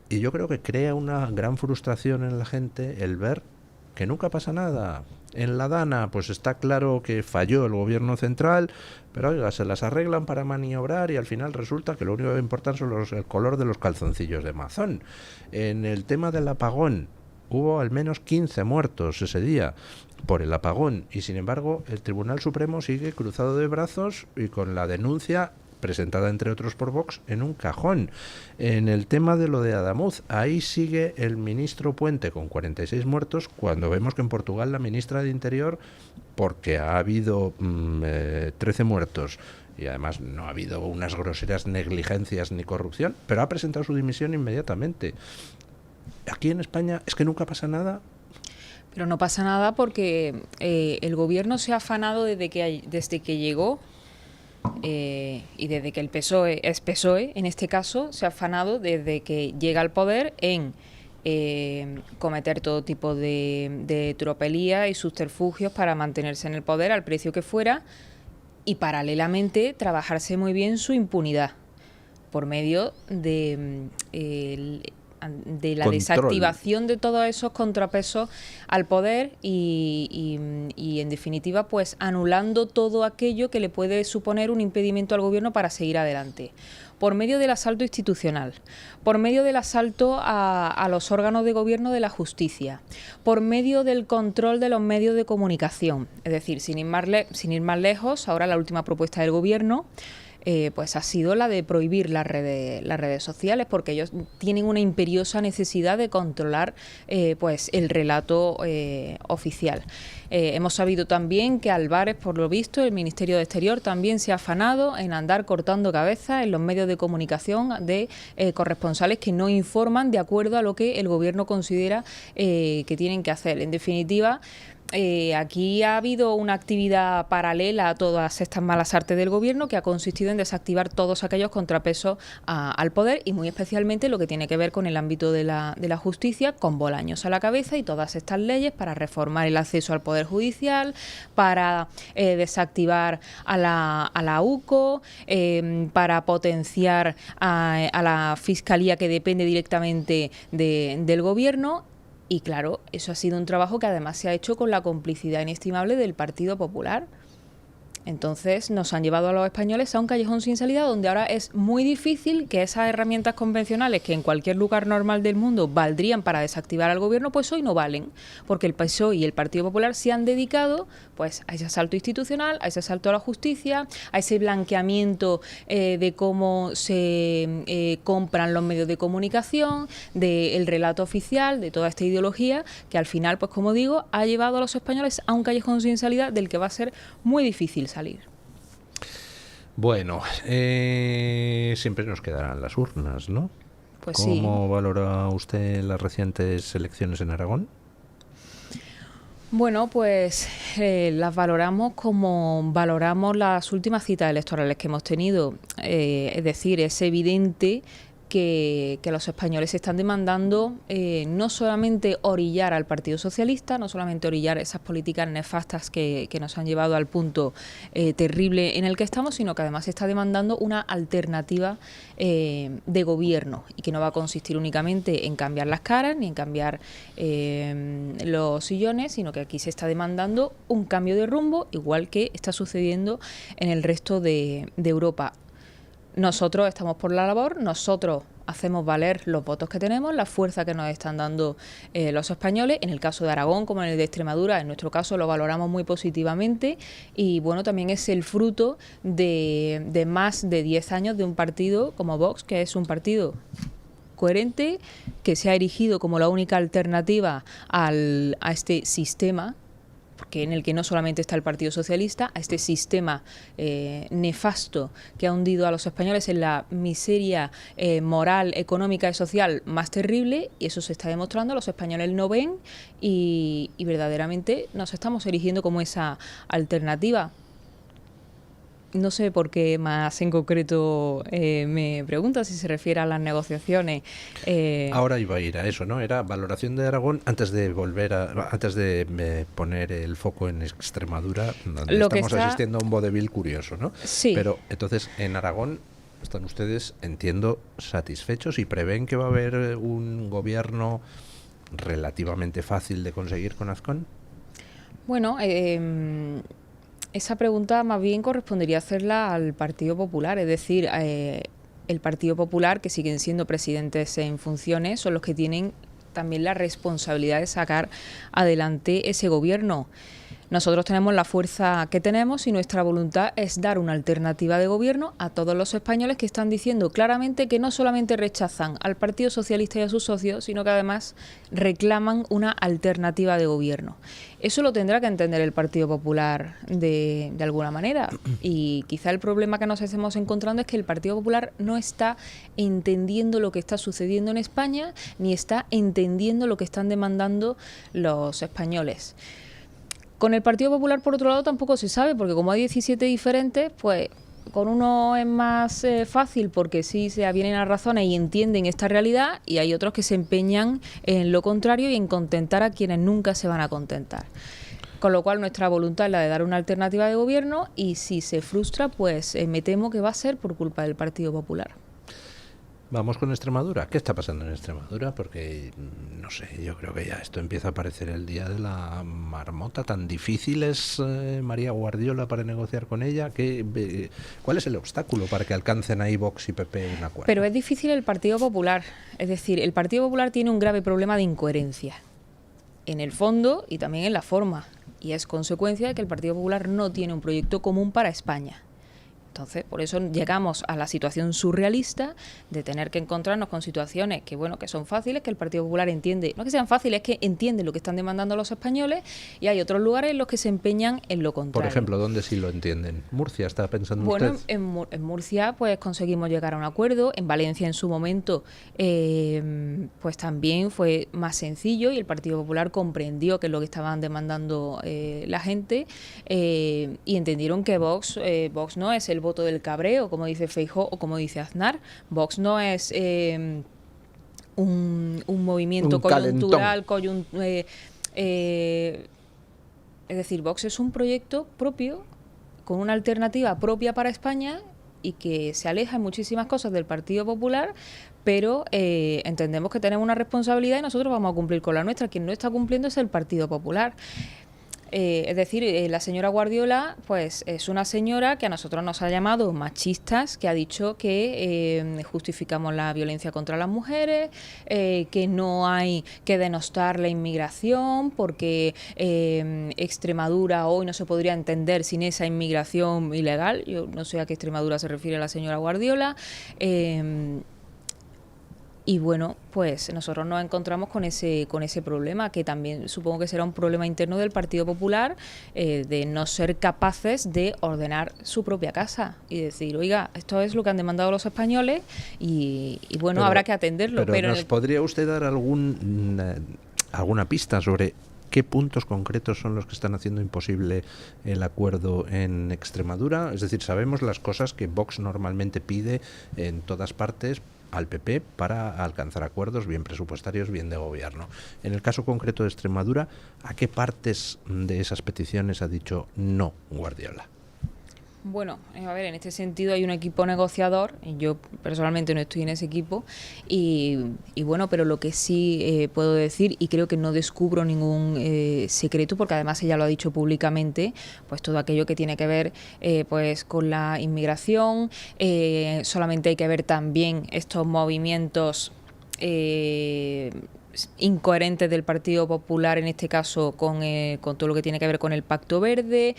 Y yo creo que crea una gran frustración en la gente el ver que nunca pasa nada. En la Dana pues está claro que falló el gobierno central, pero oiga, se las arreglan para maniobrar y al final resulta que lo único que importan son el color de los calzoncillos de Mazón. En el tema del apagón hubo al menos 15 muertos ese día por el apagón, y sin embargo el Tribunal Supremo sigue cruzado de brazos y con la denuncia presentada entre otros por Vox en un cajón. En el tema de lo de Adamuz, ahí sigue el ministro Puente con 46 muertos, cuando vemos que en Portugal la ministra de Interior, porque ha habido 13 muertos y además no ha habido unas groseras negligencias ni corrupción, pero ha presentado su dimisión inmediatamente. Aquí en España es que nunca pasa nada. Pero no pasa nada porque el gobierno se ha afanado desde que llegó y desde que el PSOE es PSOE, en este caso, se ha afanado desde que llega al poder en cometer todo tipo de tropelías y subterfugios para mantenerse en el poder al precio que fuera, y paralelamente trabajarse muy bien su impunidad por medio de la control, desactivación de todos esos contrapesos al poder y en definitiva pues anulando todo aquello que le puede suponer un impedimento al gobierno para seguir adelante, por medio del asalto institucional, por medio del asalto a los órganos de gobierno de la justicia, por medio del control de los medios de comunicación. Es decir, sin ir más lejos, ahora la última propuesta del gobierno pues ha sido la de prohibir las redes sociales, porque ellos tienen una imperiosa necesidad de controlar pues el relato oficial. Hemos sabido también que Álvarez, por lo visto, el Ministerio de Exterior también se ha afanado en andar cortando cabezas en los medios de comunicación de corresponsales que no informan de acuerdo a lo que el Gobierno considera que tienen que hacer. En definitiva, aquí ha habido una actividad paralela a todas estas malas artes del Gobierno que ha consistido en desactivar todos aquellos contrapesos al poder y muy especialmente lo que tiene que ver con el ámbito de la justicia, con Bolaños a la cabeza y todas estas leyes para reformar el acceso al Poder Judicial, para desactivar a la UCO, para potenciar a la Fiscalía que depende directamente del Gobierno. Y claro, eso ha sido un trabajo que además se ha hecho con la complicidad inestimable del Partido Popular. Entonces nos han llevado a los españoles a un callejón sin salida donde ahora es muy difícil que esas herramientas convencionales que en cualquier lugar normal del mundo valdrían para desactivar al gobierno, pues hoy no valen, porque el PSOE y el Partido Popular se han dedicado pues a ese asalto institucional, a ese asalto a la justicia, a ese blanqueamiento de cómo se compran los medios de comunicación, del relato oficial, de toda esta ideología que al final, pues como digo, ha llevado a los españoles a un callejón sin salida del que va a ser muy difícil salir. Bueno, siempre nos quedarán las urnas, ¿no? Pues sí. ¿Cómo valora usted las recientes elecciones en Aragón? Bueno, pues las valoramos como valoramos las últimas citas electorales que hemos tenido. Es decir, es evidente que los españoles están demandando no solamente orillar al Partido Socialista, no solamente orillar esas políticas nefastas que nos han llevado al punto terrible en el que estamos, sino que además se está demandando una alternativa de gobierno y que no va a consistir únicamente en cambiar las caras ni en cambiar los sillones, sino que aquí se está demandando un cambio de rumbo, igual que está sucediendo en el resto de Europa. Nosotros estamos por la labor, nosotros hacemos valer los votos que tenemos, la fuerza que nos están dando los españoles, en el caso de Aragón como en el de Extremadura, en nuestro caso lo valoramos muy positivamente y bueno, también es el fruto de más de 10 años de un partido como Vox, que es un partido coherente, que se ha erigido como la única alternativa a este sistema, porque en el que no solamente está el Partido Socialista, a este sistema nefasto que ha hundido a los españoles en la miseria moral, económica y social más terrible, y eso se está demostrando, los españoles lo ven y verdaderamente nos estamos erigiendo como esa alternativa. No sé por qué más en concreto me pregunta si se refiere a las negociaciones. Ahora iba a ir a eso, ¿no? Era valoración de Aragón antes de poner el foco en Extremadura, donde estamos asistiendo a un vodevil curioso, ¿no? Sí. Pero entonces en Aragón están ustedes, entiendo, satisfechos y prevén que va a haber un gobierno relativamente fácil de conseguir con Azcón. Bueno, esa pregunta más bien correspondería hacerla al Partido Popular, es decir, el Partido Popular, que siguen siendo presidentes en funciones, son los que tienen también la responsabilidad de sacar adelante ese gobierno. Nosotros tenemos la fuerza que tenemos y nuestra voluntad es dar una alternativa de gobierno a todos los españoles que están diciendo claramente que no solamente rechazan al Partido Socialista y a sus socios, sino que además reclaman una alternativa de gobierno. Eso lo tendrá que entender el Partido Popular de alguna manera. Y quizá el problema que nos estamos encontrando es que el Partido Popular no está entendiendo lo que está sucediendo en España, ni está entendiendo lo que están demandando los españoles. Con el Partido Popular, por otro lado, tampoco se sabe, porque como hay 17 diferentes, pues con uno es más fácil porque sí se avienen a razones y entienden esta realidad, y hay otros que se empeñan en lo contrario y en contentar a quienes nunca se van a contentar. Con lo cual nuestra voluntad es la de dar una alternativa de gobierno y si se frustra, pues me temo que va a ser por culpa del Partido Popular. Vamos con Extremadura. ¿Qué está pasando en Extremadura? Porque, no sé, yo creo que ya esto empieza a parecer el día de la marmota. ¿Tan difícil es María Guardiola para negociar con ella? ¿Cuál es el obstáculo para que alcancen ahí Vox y PP un acuerdo? Pero es difícil el Partido Popular. Es decir, el Partido Popular tiene un grave problema de incoherencia en el fondo y también en la forma. Y es consecuencia de que el Partido Popular no tiene un proyecto común para España. Entonces, por eso llegamos a la situación surrealista de tener que encontrarnos con situaciones que, bueno, que son fáciles, que el Partido Popular entiende, no que sean fáciles, es que entiende lo que están demandando los españoles, y hay otros lugares en los que se empeñan en lo contrario. Por ejemplo, ¿dónde sí lo entienden? ¿Murcia está pensando Bueno, usted? en Murcia pues conseguimos llegar a un acuerdo, en Valencia en su momento pues también fue más sencillo y el Partido Popular comprendió que es lo que estaban demandando la gente y entendieron que Vox no es el voto del cabreo, como dice Feijóo o como dice Aznar. Vox no es un movimiento coyuntural, es decir, Vox es un proyecto propio con una alternativa propia para España y que se aleja en muchísimas cosas del Partido Popular, pero entendemos que tenemos una responsabilidad y nosotros vamos a cumplir con la nuestra. Quien no está cumpliendo es el Partido Popular. Es decir, la señora Guardiola pues es una señora que a nosotros nos ha llamado machistas, que ha dicho que justificamos la violencia contra las mujeres, que no hay que denostar la inmigración porque Extremadura hoy no se podría entender sin esa inmigración ilegal. Yo no sé a qué Extremadura se refiere la señora Guardiola. Y bueno, pues nosotros nos encontramos con ese problema, que también supongo que será un problema interno del Partido Popular, de no ser capaces de ordenar su propia casa y decir, oiga, esto es lo que han demandado los españoles y bueno, habrá que atenderlo. Pero ¿nos podría usted dar alguna pista sobre qué puntos concretos son los que están haciendo imposible el acuerdo en Extremadura? Es decir, sabemos las cosas que Vox normalmente pide en todas partes al PP para alcanzar acuerdos bien presupuestarios, bien de gobierno. En el caso concreto de Extremadura, ¿a qué partes de esas peticiones ha dicho no Guardiola? Bueno, a ver, en este sentido hay un equipo negociador, y yo personalmente no estoy en ese equipo, y bueno, pero lo que sí puedo decir, y creo que no descubro ningún secreto, porque además ella lo ha dicho públicamente, pues todo aquello que tiene que ver pues con la inmigración, solamente hay que ver también estos movimientos incoherentes del Partido Popular, en este caso con todo lo que tiene que ver con el Pacto Verde,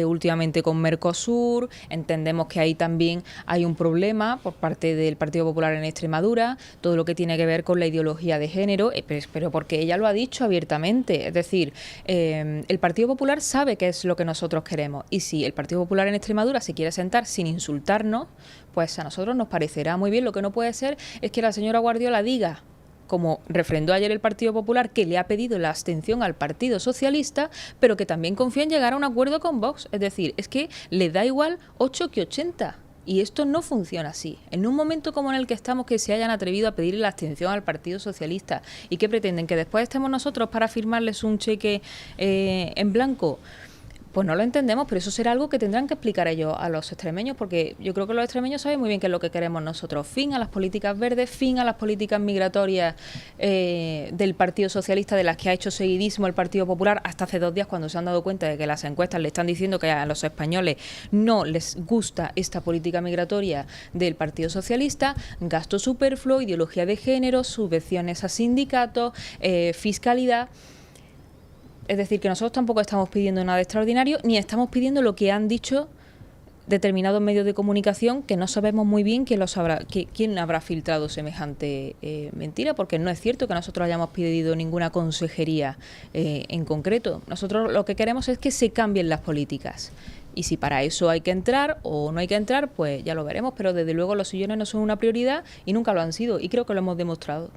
últimamente con Mercosur. Entendemos que ahí también hay un problema por parte del Partido Popular en Extremadura, todo lo que tiene que ver con la ideología de género, pero porque ella lo ha dicho abiertamente. Es decir, el Partido Popular sabe qué es lo que nosotros queremos, y si el Partido Popular en Extremadura se quiere sentar sin insultarnos, pues a nosotros nos parecerá muy bien. Lo que no puede ser es que la señora Guardiola diga, como refrendó ayer el Partido Popular, que le ha pedido la abstención al Partido Socialista, pero que también confía en llegar a un acuerdo con Vox. Es decir, es que le da igual 8 que 80. Y esto no funciona así. En un momento como en el que estamos, que se hayan atrevido a pedirle la abstención al Partido Socialista y que pretenden que después estemos nosotros para firmarles un cheque en blanco, pues no lo entendemos, pero eso será algo que tendrán que explicar ellos a los extremeños, porque yo creo que los extremeños saben muy bien qué es lo que queremos nosotros. Fin a las políticas verdes, fin a las políticas migratorias del Partido Socialista, de las que ha hecho seguidismo el Partido Popular hasta hace 2 días, cuando se han dado cuenta de que las encuestas le están diciendo que a los españoles no les gusta esta política migratoria del Partido Socialista. Gasto superfluo, ideología de género, subvenciones a sindicatos, fiscalidad. Es decir, que nosotros tampoco estamos pidiendo nada extraordinario, ni estamos pidiendo lo que han dicho determinados medios de comunicación, que no sabemos muy bien quién habrá filtrado semejante mentira, porque no es cierto que nosotros hayamos pedido ninguna consejería en concreto. Nosotros lo que queremos es que se cambien las políticas. Y si para eso hay que entrar o no hay que entrar, pues ya lo veremos, pero desde luego los sillones no son una prioridad y nunca lo han sido, y creo que lo hemos demostrado.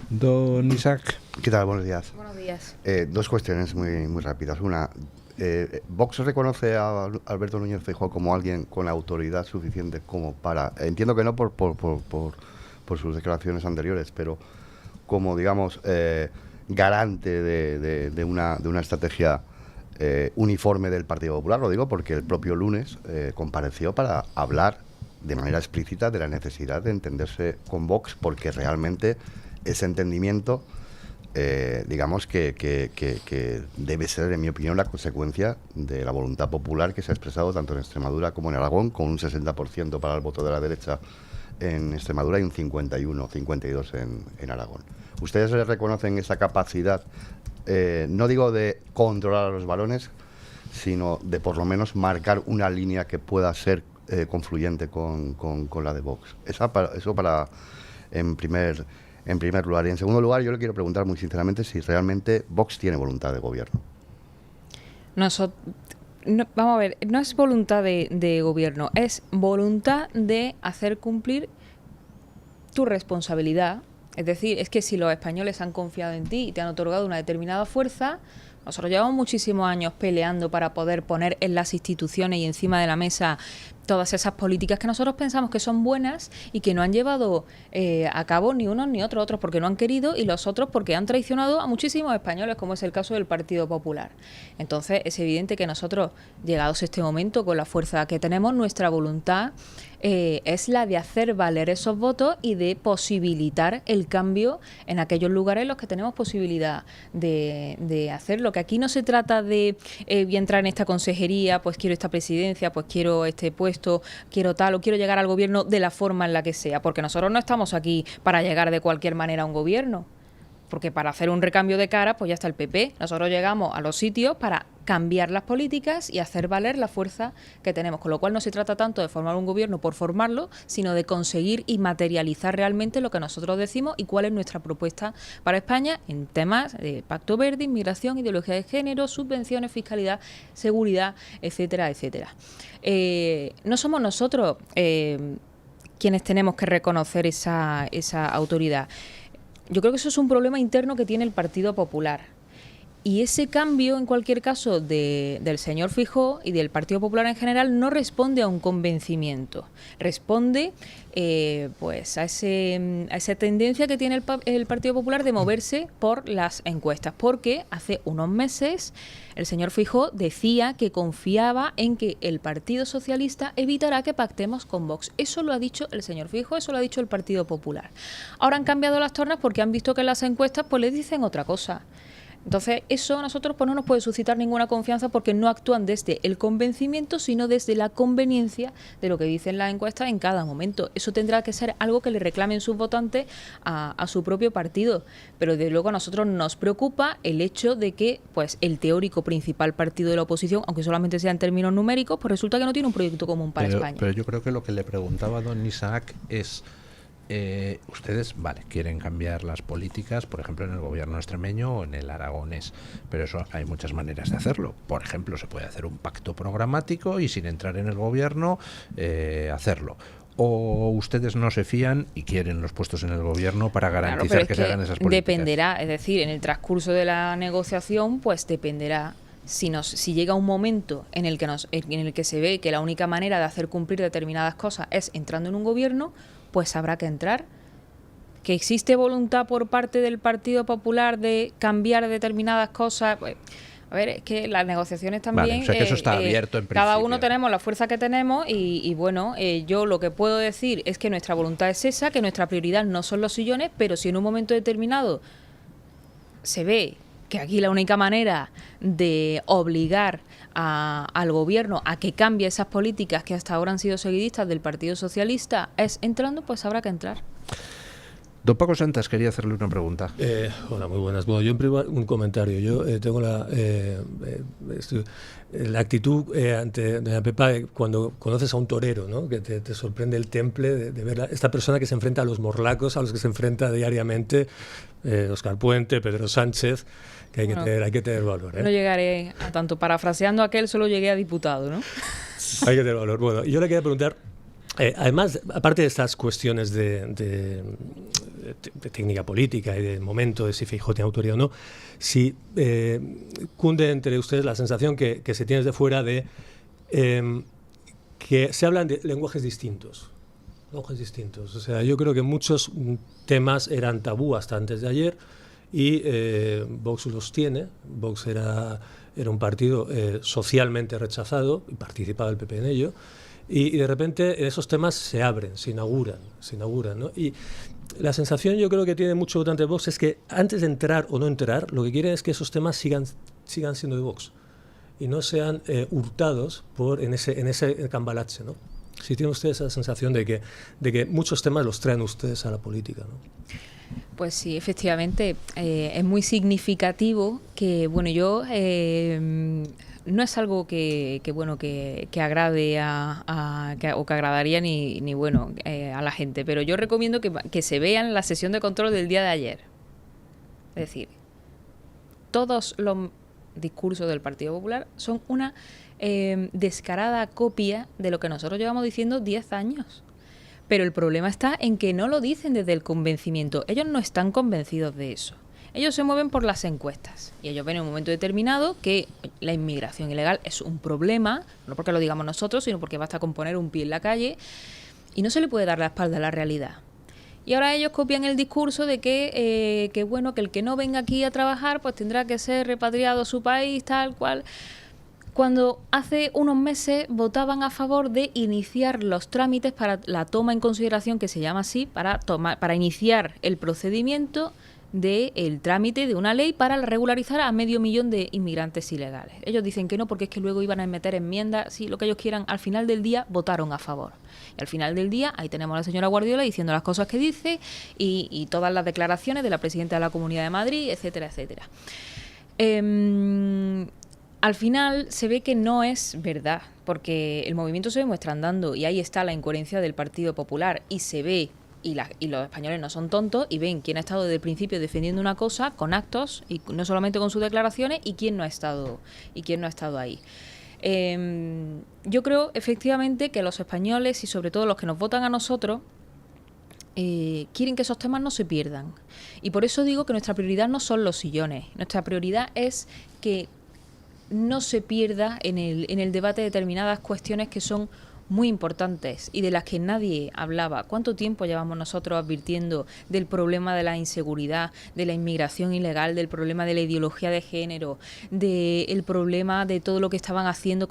Don Isaac. ¿Qué tal? Buenos días. Buenos días. 2 cuestiones muy rápidas. Una, ¿Vox reconoce a Alberto Núñez Feijóo como alguien con la autoridad suficiente como para... Entiendo que no por sus declaraciones anteriores, pero como, digamos, garante de una estrategia uniforme del Partido Popular? Lo digo porque el propio lunes compareció para hablar de manera explícita de la necesidad de entenderse con Vox, porque realmente ese entendimiento, digamos que debe ser, en mi opinión, la consecuencia de la voluntad popular que se ha expresado tanto en Extremadura como en Aragón, con un 60% para el voto de la derecha en Extremadura y un 52% en Aragón. ¿Ustedes le reconocen esa capacidad, no digo de controlar a los varones, sino de por lo menos marcar una línea que pueda ser confluyente con la de Vox. Eso para en primer lugar. Y en segundo lugar, yo le quiero preguntar muy sinceramente si realmente Vox tiene voluntad de gobierno. Vamos a ver, no es voluntad de gobierno, es voluntad de hacer cumplir tu responsabilidad. Es decir, es que si los españoles han confiado en ti y te han otorgado una determinada fuerza, nosotros llevamos muchísimos años peleando para poder poner en las instituciones y encima de la mesa todas esas políticas que nosotros pensamos que son buenas y que no han llevado a cabo ni unos ni otros, porque no han querido y los otros porque han traicionado a muchísimos españoles, como es el caso del Partido Popular. Entonces es evidente que nosotros, llegados a este momento, con la fuerza que tenemos, nuestra voluntad es la de hacer valer esos votos y de posibilitar el cambio en aquellos lugares en los que tenemos posibilidad de hacerlo. Que aquí no se trata de voy a entrar en esta consejería, pues quiero esta presidencia, pues quiero este puesto, quiero tal, o quiero llegar al gobierno de la forma en la que sea, porque nosotros no estamos aquí para llegar de cualquier manera a un gobierno. Porque para hacer un recambio de cara, pues ya está el PP. Nosotros llegamos a los sitios para cambiar las políticas y hacer valer la fuerza que tenemos. Con lo cual no se trata tanto de formar un gobierno por formarlo, sino de conseguir y materializar realmente lo que nosotros decimos y cuál es nuestra propuesta para España en temas de Pacto Verde, inmigración, ideología de género, subvenciones, fiscalidad, seguridad, etcétera, etcétera. No somos nosotros quienes tenemos que reconocer esa autoridad. Yo creo que eso es un problema interno que tiene el Partido Popular. Y ese cambio, en cualquier caso, del señor Feijóo y del Partido Popular en general, no responde a un convencimiento. Responde pues a esa tendencia que tiene el Partido Popular de moverse por las encuestas. Porque hace unos meses el señor Feijóo decía que confiaba en que el Partido Socialista evitará que pactemos con Vox. Eso lo ha dicho el señor Feijóo, eso lo ha dicho el Partido Popular. Ahora han cambiado las tornas porque han visto que en las encuestas pues les dicen otra cosa. Entonces, eso a nosotros pues no nos puede suscitar ninguna confianza porque no actúan desde el convencimiento, sino desde la conveniencia de lo que dicen las encuestas en cada momento. Eso tendrá que ser algo que le reclamen sus votantes a su propio partido. Pero desde luego a nosotros nos preocupa el hecho de que pues el teórico principal partido de la oposición, aunque solamente sea en términos numéricos, pues resulta que no tiene un proyecto común para España. Pero yo creo que lo que le preguntaba a don Isaac es... ustedes, vale, quieren cambiar las políticas, por ejemplo, en el gobierno extremeño o en el aragonés, pero eso hay muchas maneras de hacerlo. Por ejemplo, se puede hacer un pacto programático y sin entrar en el gobierno hacerlo. O ustedes no se fían y quieren los puestos en el gobierno para garantizar que se hagan esas políticas. Dependerá, es decir, en el transcurso de la negociación, pues dependerá. Si llega un momento en el que se ve que la única manera de hacer cumplir determinadas cosas es entrando en un gobierno, pues habrá que entrar. Que existe voluntad por parte del Partido Popular de cambiar determinadas cosas, pues, a ver, es que las negociaciones también... Vale, o sea que eso está abierto en principio. Cada uno tenemos la fuerza que tenemos y bueno, yo lo que puedo decir es que nuestra voluntad es esa, que nuestra prioridad no son los sillones, pero si en un momento determinado se ve que aquí la única manera de obligar al gobierno a que cambie esas políticas que hasta ahora han sido seguidistas del Partido Socialista es entrando, pues habrá que entrar. Don Paco Santas quería hacerle una pregunta. Hola, muy buenas. Bueno, yo en primer un comentario. Yo tengo la actitud ante doña Pepa cuando conoces a un torero, ¿no? Que te sorprende el temple de ver esta persona que se enfrenta a los morlacos, a los que se enfrenta diariamente, Óscar Puente, Pedro Sánchez, que hay que tener valor. No llegaré a tanto. Parafraseando a aquel, solo llegué a diputado, ¿no? Hay que tener valor. Bueno, yo le quería preguntar, además, aparte de estas cuestiones de técnica política y de momento de si Feijóo tiene autoridad o no, si cunde entre ustedes la sensación que se tiene desde fuera de que se hablan de lenguajes distintos. O sea, yo creo que muchos temas eran tabú hasta antes de ayer y Vox los tiene. Vox era un partido socialmente rechazado y participaba el PP en ello. Y de repente esos temas se abren, se inauguran, ¿no? Y la sensación yo creo que tiene mucho votante de Vox es que antes de entrar o no entrar, lo que quieren es que esos temas sigan siendo de Vox y no sean hurtados en ese cambalache, ¿no? Sí, tiene usted esa sensación de que muchos temas los traen ustedes a la política, ¿no? Pues sí, efectivamente, es muy significativo que, bueno, yo no es algo que agrade o que agradaría ni bueno a la gente, pero yo recomiendo que se vean la sesión de control del día de ayer. Es decir, todos los discursos del Partido Popular son una descarada copia de lo que nosotros llevamos diciendo 10 años. Pero el problema está en que no lo dicen desde el convencimiento. Ellos no están convencidos de eso. Ellos se mueven por las encuestas. Y ellos ven en un momento determinado que la inmigración ilegal es un problema, no porque lo digamos nosotros, sino porque basta con poner un pie en la calle, y no se le puede dar la espalda a la realidad. Y ahora ellos copian el discurso de que el que no venga aquí a trabajar pues tendrá que ser repatriado a su país, tal cual. Cuando hace unos meses votaban a favor de iniciar los trámites para la toma en consideración, que se llama así, para iniciar el procedimiento del trámite de una ley para regularizar a 500.000 de inmigrantes ilegales. Ellos dicen que no, porque es que luego iban a meter enmiendas, sí, lo que ellos quieran. Al final del día votaron a favor. Y al final del día, ahí tenemos a la señora Guardiola diciendo las cosas que dice y todas las declaraciones de la presidenta de la Comunidad de Madrid, etcétera, etcétera. Al final se ve que no es verdad, porque el movimiento se demuestra andando y ahí está la incoherencia del Partido Popular y se ve, y los españoles no son tontos y ven quién ha estado desde el principio defendiendo una cosa con actos y no solamente con sus declaraciones y quién no ha estado ahí. Yo creo efectivamente que los españoles y sobre todo los que nos votan a nosotros quieren que esos temas no se pierdan. Y por eso digo que nuestra prioridad no son los sillones, nuestra prioridad es que no se pierda en el debate determinadas cuestiones que son muy importantes y de las que nadie hablaba. ¿Cuánto tiempo llevamos nosotros advirtiendo del problema de la inseguridad, de la inmigración ilegal, del problema de la ideología de género, del problema de todo lo que estaban haciendo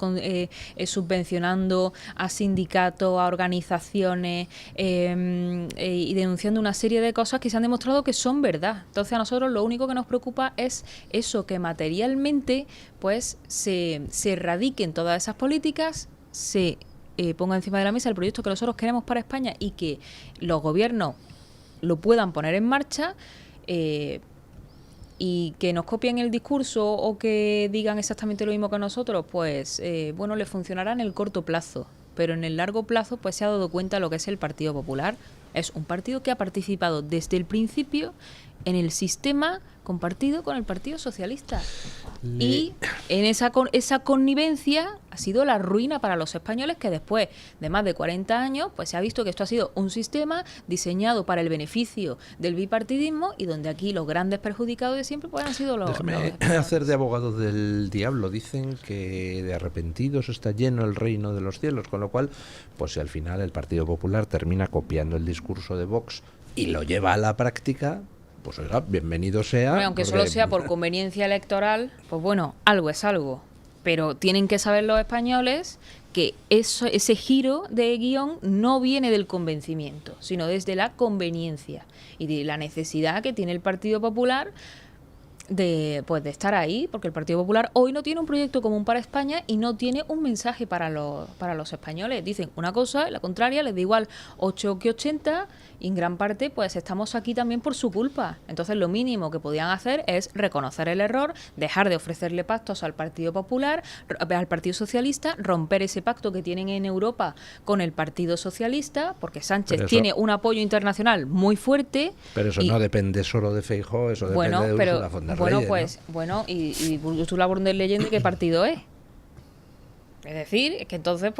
subvencionando a sindicatos, a organizaciones y denunciando una serie de cosas que se han demostrado que son verdad? Entonces a nosotros lo único que nos preocupa es eso, que materialmente pues se erradiquen todas esas políticas, se ponga encima de la mesa el proyecto que nosotros queremos para España y que los gobiernos lo puedan poner en marcha, y que nos copien el discurso o que digan exactamente lo mismo que nosotros, pues le funcionará en el corto plazo, pero en el largo plazo pues se ha dado cuenta lo que es el Partido Popular. Es un partido que ha participado desde el principio en el sistema compartido con el Partido Socialista. Y en esa connivencia ha sido la ruina para los españoles, que después de más de 40 años pues se ha visto que esto ha sido un sistema diseñado para el beneficio del bipartidismo y donde aquí los grandes perjudicados de siempre pues han sido los hacer de abogado del diablo. Dicen que de arrepentidos está lleno el reino de los cielos, con lo cual pues si al final el Partido Popular termina copiando el discurso de Vox y lo lleva a la práctica, pues oiga, bienvenido sea. Bueno, aunque solo sea por conveniencia electoral, pues bueno, algo es algo. Pero tienen que saber los españoles que ese giro de guión no viene del convencimiento, sino desde la conveniencia y de la necesidad que tiene el Partido Popular de estar ahí, porque el Partido Popular hoy no tiene un proyecto común para España y no tiene un mensaje para los españoles. Dicen una cosa, la contraria, les da igual 8 que 80, y en gran parte pues estamos aquí también por su culpa. Entonces lo mínimo que podían hacer es reconocer el error, dejar de ofrecerle pactos al Partido Popular, al Partido Socialista, romper ese pacto que tienen en Europa con el Partido Socialista, porque Sánchez tiene un apoyo internacional muy fuerte. Pero eso no depende solo de Feijóo, eso depende de Ursula von der Leyen, y Ursula von der Leyen, ¿de qué partido es? Es decir, que entonces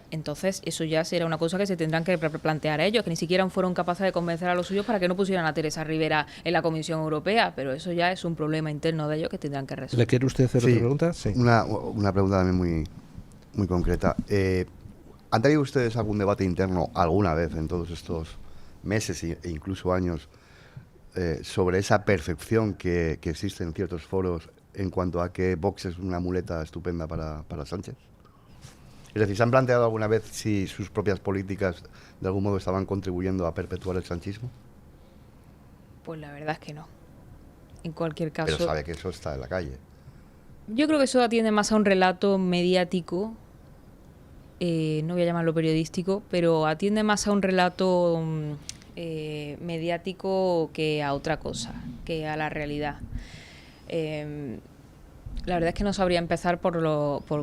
entonces eso ya será una cosa que se tendrán que plantear ellos, que ni siquiera fueron capaces de convencer a los suyos para que no pusieran a Teresa Rivera en la Comisión Europea, pero eso ya es un problema interno de ellos que tendrán que resolver. ¿Le quiere usted hacer otra pregunta? Sí. Una pregunta también muy, muy concreta. ¿Han tenido ustedes algún debate interno alguna vez en todos estos meses e incluso años sobre esa percepción que existe en ciertos foros en cuanto a que Vox es una muleta estupenda para Sánchez? Es decir, ¿se han planteado alguna vez si sus propias políticas de algún modo estaban contribuyendo a perpetuar el sanchismo? Pues la verdad es que no. En cualquier caso... Pero sabe que eso está en la calle. Yo creo que eso atiende más a un relato mediático no voy a llamarlo periodístico, pero atiende más a un relato mediático que a otra cosa, que a la realidad. La verdad es que no sabría empezar por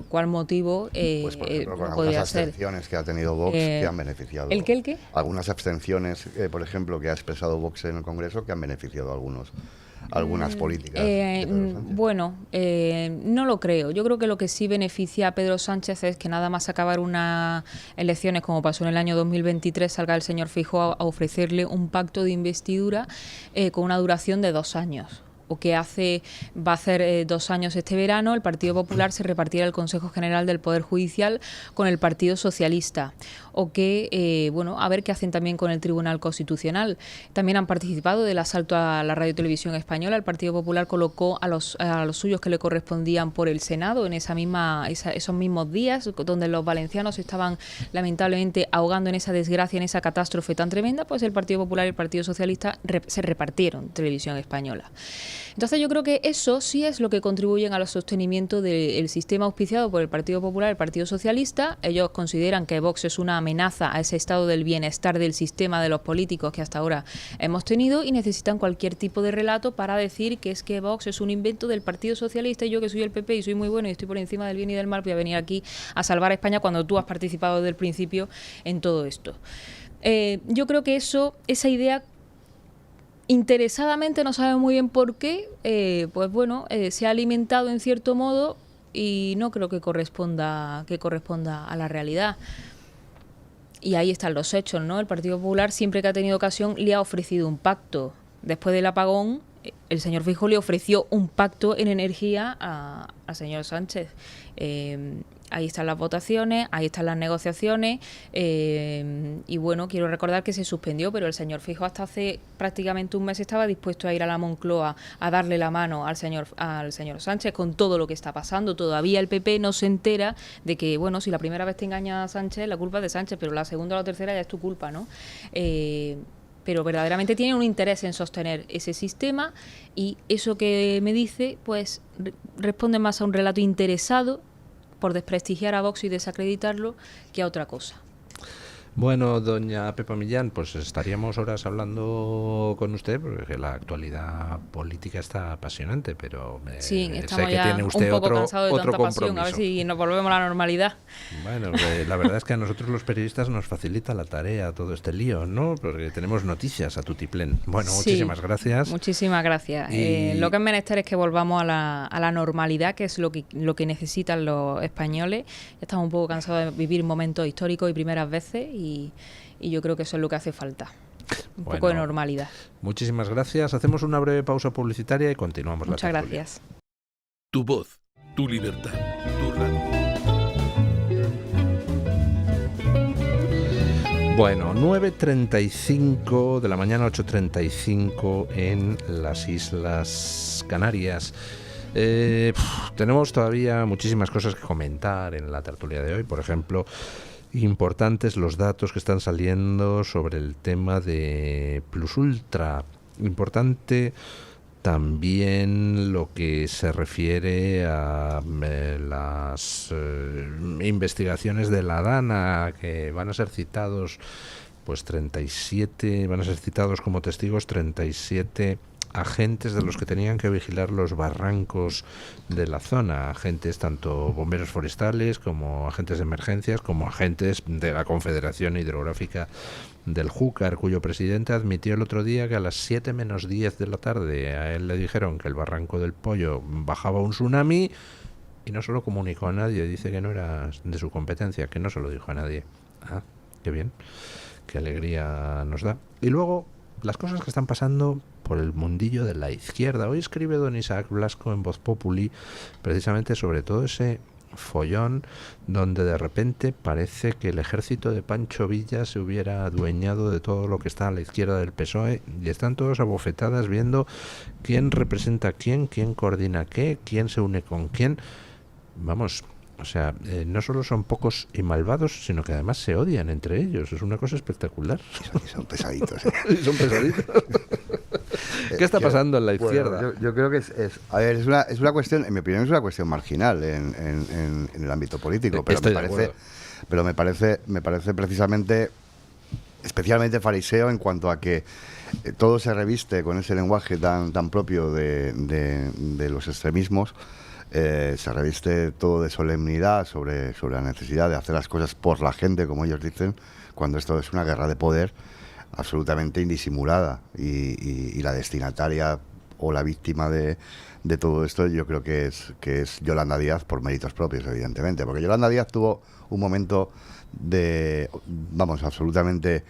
cuál motivo Pues por ejemplo, con algunas podría ser. abstenciones que ha tenido Vox que han beneficiado. ¿El qué? Algunas abstenciones, por ejemplo, que ha expresado Vox en el Congreso que han beneficiado a algunas políticas de Pedro Sánchez. Bueno, no lo creo. Yo creo que lo que sí beneficia a Pedro Sánchez es que nada más acabar unas elecciones, como pasó en el año 2023, salga el señor Feijóo a ofrecerle un pacto de investidura con una duración de 2 años. O que va a hacer 2 años este verano, el Partido Popular se repartirá el Consejo General del Poder Judicial con el Partido Socialista. O que, a ver qué hacen también con el Tribunal Constitucional. También han participado del asalto a la Radio y Televisión Española. El Partido Popular colocó a los suyos que le correspondían por el Senado en esos mismos días, donde los valencianos estaban lamentablemente ahogando en esa desgracia, en esa catástrofe tan tremenda, pues el Partido Popular y el Partido Socialista se repartieron Televisión Española. Entonces yo creo que eso sí es lo que contribuye al sostenimiento del sistema auspiciado por el Partido Popular y el Partido Socialista. Ellos consideran que Vox es una amenaza a ese estado del bienestar del sistema de los políticos que hasta ahora hemos tenido y necesitan cualquier tipo de relato para decir que es que Vox es un invento del Partido Socialista y yo que soy el PP y soy muy bueno y estoy por encima del bien y del mal voy a venir aquí a salvar a España cuando tú has participado desde el principio en todo esto. Yo creo que esa idea interesadamente, no sabe muy bien por qué, se ha alimentado en cierto modo y no creo que corresponda a la realidad. Y ahí están los hechos, ¿no? El Partido Popular, siempre que ha tenido ocasión, le ha ofrecido un pacto. Después del apagón, el señor Feijóo le ofreció un pacto en energía al señor Sánchez. Ahí están las votaciones, ahí están las negociaciones y bueno, quiero recordar que se suspendió, pero el señor Feijóo hasta hace prácticamente un mes estaba dispuesto a ir a la Moncloa a darle la mano al señor Sánchez con todo lo que está pasando. Todavía el PP no se entera de que, bueno, si la primera vez te engaña a Sánchez, la culpa es de Sánchez, pero la segunda o la tercera ya es tu culpa, ¿no? Pero verdaderamente tienen un interés en sostener ese sistema y eso que me dice, pues responde más a un relato interesado por desprestigiar a Vox y desacreditarlo que a otra cosa. Bueno, doña Pepa Millán, pues estaríamos horas hablando con usted porque la actualidad política está apasionante, pero sí, sé estamos que ya tiene usted un poco cansados de otro tanta pasión, compromiso. a ver si nos volvemos a la normalidad. Bueno, la verdad es que a nosotros los periodistas nos facilita la tarea todo este lío, ¿no? Porque tenemos noticias a tutiplén. Bueno, Sí, muchísimas gracias. Muchísimas gracias. Y- Lo que es menester es que volvamos a la normalidad, que es lo que necesitan los españoles. Ya estamos un poco cansados de vivir momentos históricos y primeras veces y yo creo que eso es lo que hace falta. Un poco de Bueno, normalidad. Muchísimas gracias. Hacemos una breve pausa publicitaria y continuamos Muchas la tertulia. gracias. Tu voz, tu libertad, tu radio. Bueno, 9:35 de la mañana, 8:35 en las Islas Canarias. Tenemos todavía muchísimas cosas que comentar en la tertulia de hoy. Por ejemplo, importantes los datos que están saliendo sobre el tema de Plus Ultra. Importante también lo que se refiere a las investigaciones de la DANA, que van a ser citados, pues 37, van a ser citados como testigos 37 agentes de los que tenían que vigilar los barrancos de la zona, agentes tanto bomberos forestales como agentes de emergencias, como agentes de la Confederación Hidrográfica del Júcar, cuyo presidente admitió el otro día que a las 7 menos 10 de la tarde a él le dijeron que el barranco del Pollo bajaba un tsunami y no se lo comunicó a nadie, dice que no era de su competencia, que no se lo dijo a nadie. Ah, qué bien, qué alegría nos da. Y luego las cosas que están pasando por el mundillo de la izquierda. Hoy escribe don Isaac Blasco en Voz Populi precisamente sobre todo ese follón donde de repente parece que el ejército de Pancho Villa se hubiera adueñado de todo lo que está a la izquierda del PSOE y están todos a bofetadas viendo quién representa a quién coordina qué, quién se une con quién. Vamos, o sea, no solo son pocos y malvados, sino que además se odian entre ellos. Es una cosa espectacular. Son pesaditos. Son pesaditos. ¿Qué está pasando en la izquierda? Bueno, yo creo que es una cuestión, en mi opinión, es una cuestión marginal en el ámbito político, pero Estoy me de parece, acuerdo. pero me parece precisamente especialmente fariseo en cuanto a que todo se reviste con ese lenguaje tan propio de los extremismos. Se reviste todo de solemnidad sobre la necesidad de hacer las cosas por la gente, como ellos dicen, cuando esto es una guerra de poder absolutamente indisimulada, y la destinataria o la víctima de todo esto yo creo que es Yolanda Díaz, por méritos propios, evidentemente, porque Yolanda Díaz tuvo un momento absolutamente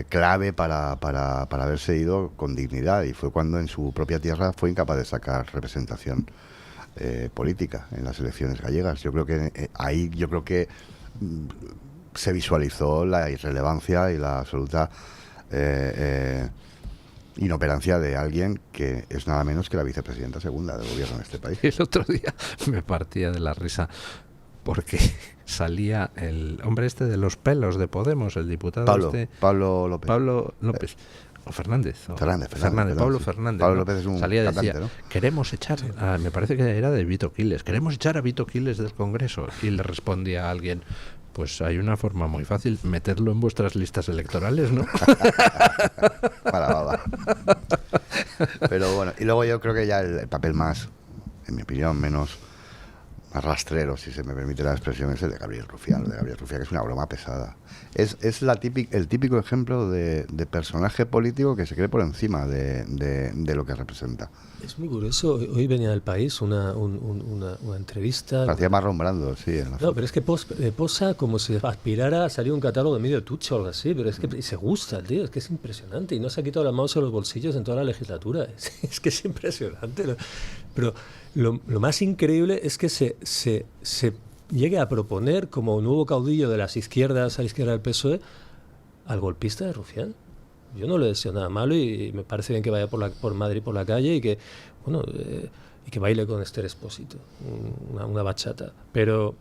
clave para haberse ido con dignidad, y fue cuando en su propia tierra fue incapaz de sacar representación política en las elecciones gallegas. Yo creo que ahí se visualizó la irrelevancia y la absoluta inoperancia de alguien que es nada menos que la vicepresidenta segunda del gobierno de este país. El otro día me partía de la risa porque salía el hombre este de los pelos de Podemos, el diputado Pablo López. O Fernández. Fernández, Pablo sí. Fernández. Pablo ¿no? López es un salía y cantante, decía, ¿no? queremos echar, me parece que era de Vito Quiles, queremos echar a Vito Quiles del Congreso. Y le respondía a alguien, pues hay una forma muy fácil, meterlo en vuestras listas electorales, ¿no? Para baba. Pero bueno, y luego yo creo que ya el papel más, en mi opinión, más rastrero, si se me permite la expresión, es el de Gabriel Rufián. Lo de Gabriel Rufián, que es una broma pesada. Es el típico ejemplo de personaje político que se cree por encima de lo que representa. Es muy curioso. Hoy venía del País una entrevista. Parecía Marlon Brando, sí. No, pero es que posa como si aspirara a salir un catálogo de medio tucho o algo así, pero es que y se gusta, tío, es que es impresionante. Y no se ha quitado las manos de los bolsillos en toda la legislatura. Es que es impresionante. Pero lo más increíble es que se llegue a proponer como nuevo caudillo de las izquierdas a la izquierda del PSOE al golpista de Rufián. Yo no le deseo nada malo y me parece bien que vaya por Madrid por la calle y que y que baile con Esther Expósito una bachata, pero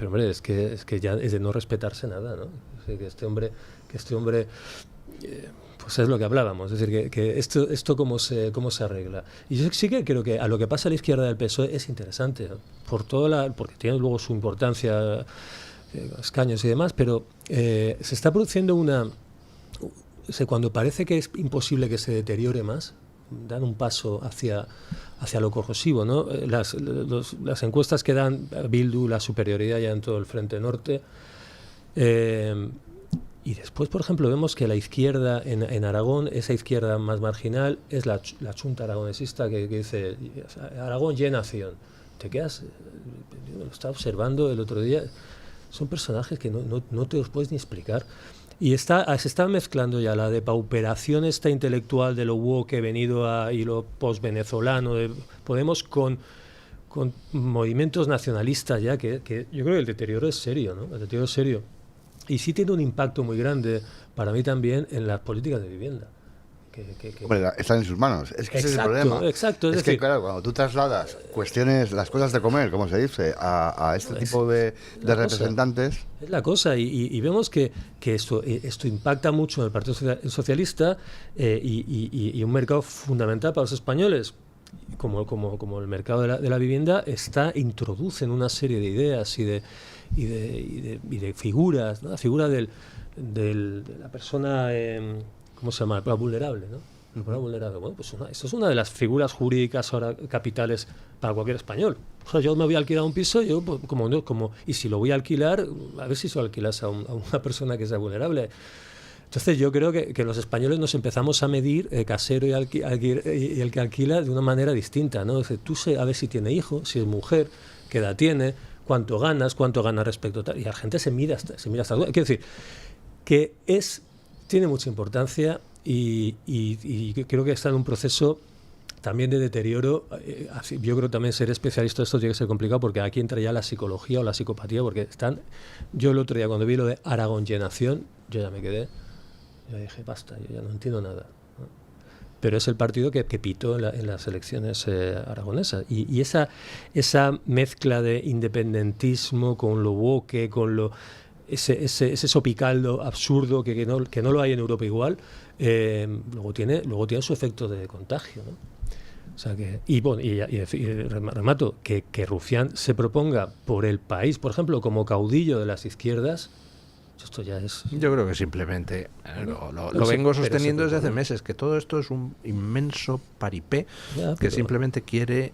hombre, es que ya es de no respetarse nada, ¿no? O sea, que este hombre pues es lo que hablábamos, es decir, que esto cómo se arregla. Y yo sí que creo que a lo que pasa a la izquierda del PSOE es interesante, ¿no? Porque tiene luego su importancia, escaños y demás, pero se está produciendo cuando parece que es imposible que se deteriore más, dan un paso hacia lo corrosivo, ¿no? Las encuestas que dan Bildu la superioridad ya en todo el frente norte, y después, por ejemplo, vemos que la izquierda en Aragón, esa izquierda más marginal, es la chunta aragonesista que dice Aragón y nación. Te quedas, yo lo estaba observando el otro día, son personajes que no te los puedes ni explicar. Y se está mezclando ya la depauperación esta intelectual de lo woke que venido y lo post-venezolano de Podemos con movimientos nacionalistas ya, que yo creo que el deterioro es serio, ¿no? El deterioro es serio. Y sí tiene un impacto muy grande, para mí también, en las políticas de vivienda. Hombre, están en sus manos. Es que ese es el problema. Exacto. Es decir, que, claro, cuando tú trasladas las cosas de comer, como se dice, a este tipo de representantes... Es la cosa, y vemos que esto impacta mucho en el Partido Socialista y un mercado fundamental para los españoles, como el mercado de la vivienda, introducen una serie de ideas y de figuras, ¿no? La figura de la persona... ¿cómo se llama? La vulnerable, ¿no? La vulnerable. Bueno, pues esto es una de las figuras jurídicas ahora capitales para cualquier español. O sea, yo me voy a alquilar un piso, y si lo voy a alquilar, a ver si se lo alquilas a una persona que sea vulnerable. Entonces yo creo que los españoles nos empezamos a medir casero y el que alquila de una manera distinta, ¿no? Tú a ver si tiene hijo, si es mujer, qué edad tiene, cuánto ganas respecto a tal. Y la gente se mira hasta. Quiero decir, que tiene mucha importancia y creo que está en un proceso también de deterioro. Yo creo que también ser especialista de esto tiene que ser complicado porque aquí entra ya la psicología o la psicopatía, porque yo el otro día cuando vi lo de Aragón y nación, yo ya me quedé, yo dije basta, yo ya no entiendo nada, ¿no? Pero es el partido que pitó en las elecciones aragonesas y esa mezcla de independentismo con lo woke, con ese sopicaldo absurdo que no lo hay en Europa igual, luego tiene su efecto de contagio, ¿no? O sea que, y bueno, y remato, que Rufián se proponga por el país, por ejemplo, como caudillo de las izquierdas, esto ya es... Yo creo que simplemente lo Pero vengo se sosteniendo desde hace propone. meses, que todo esto es un inmenso paripé Ya, que pero- simplemente quiere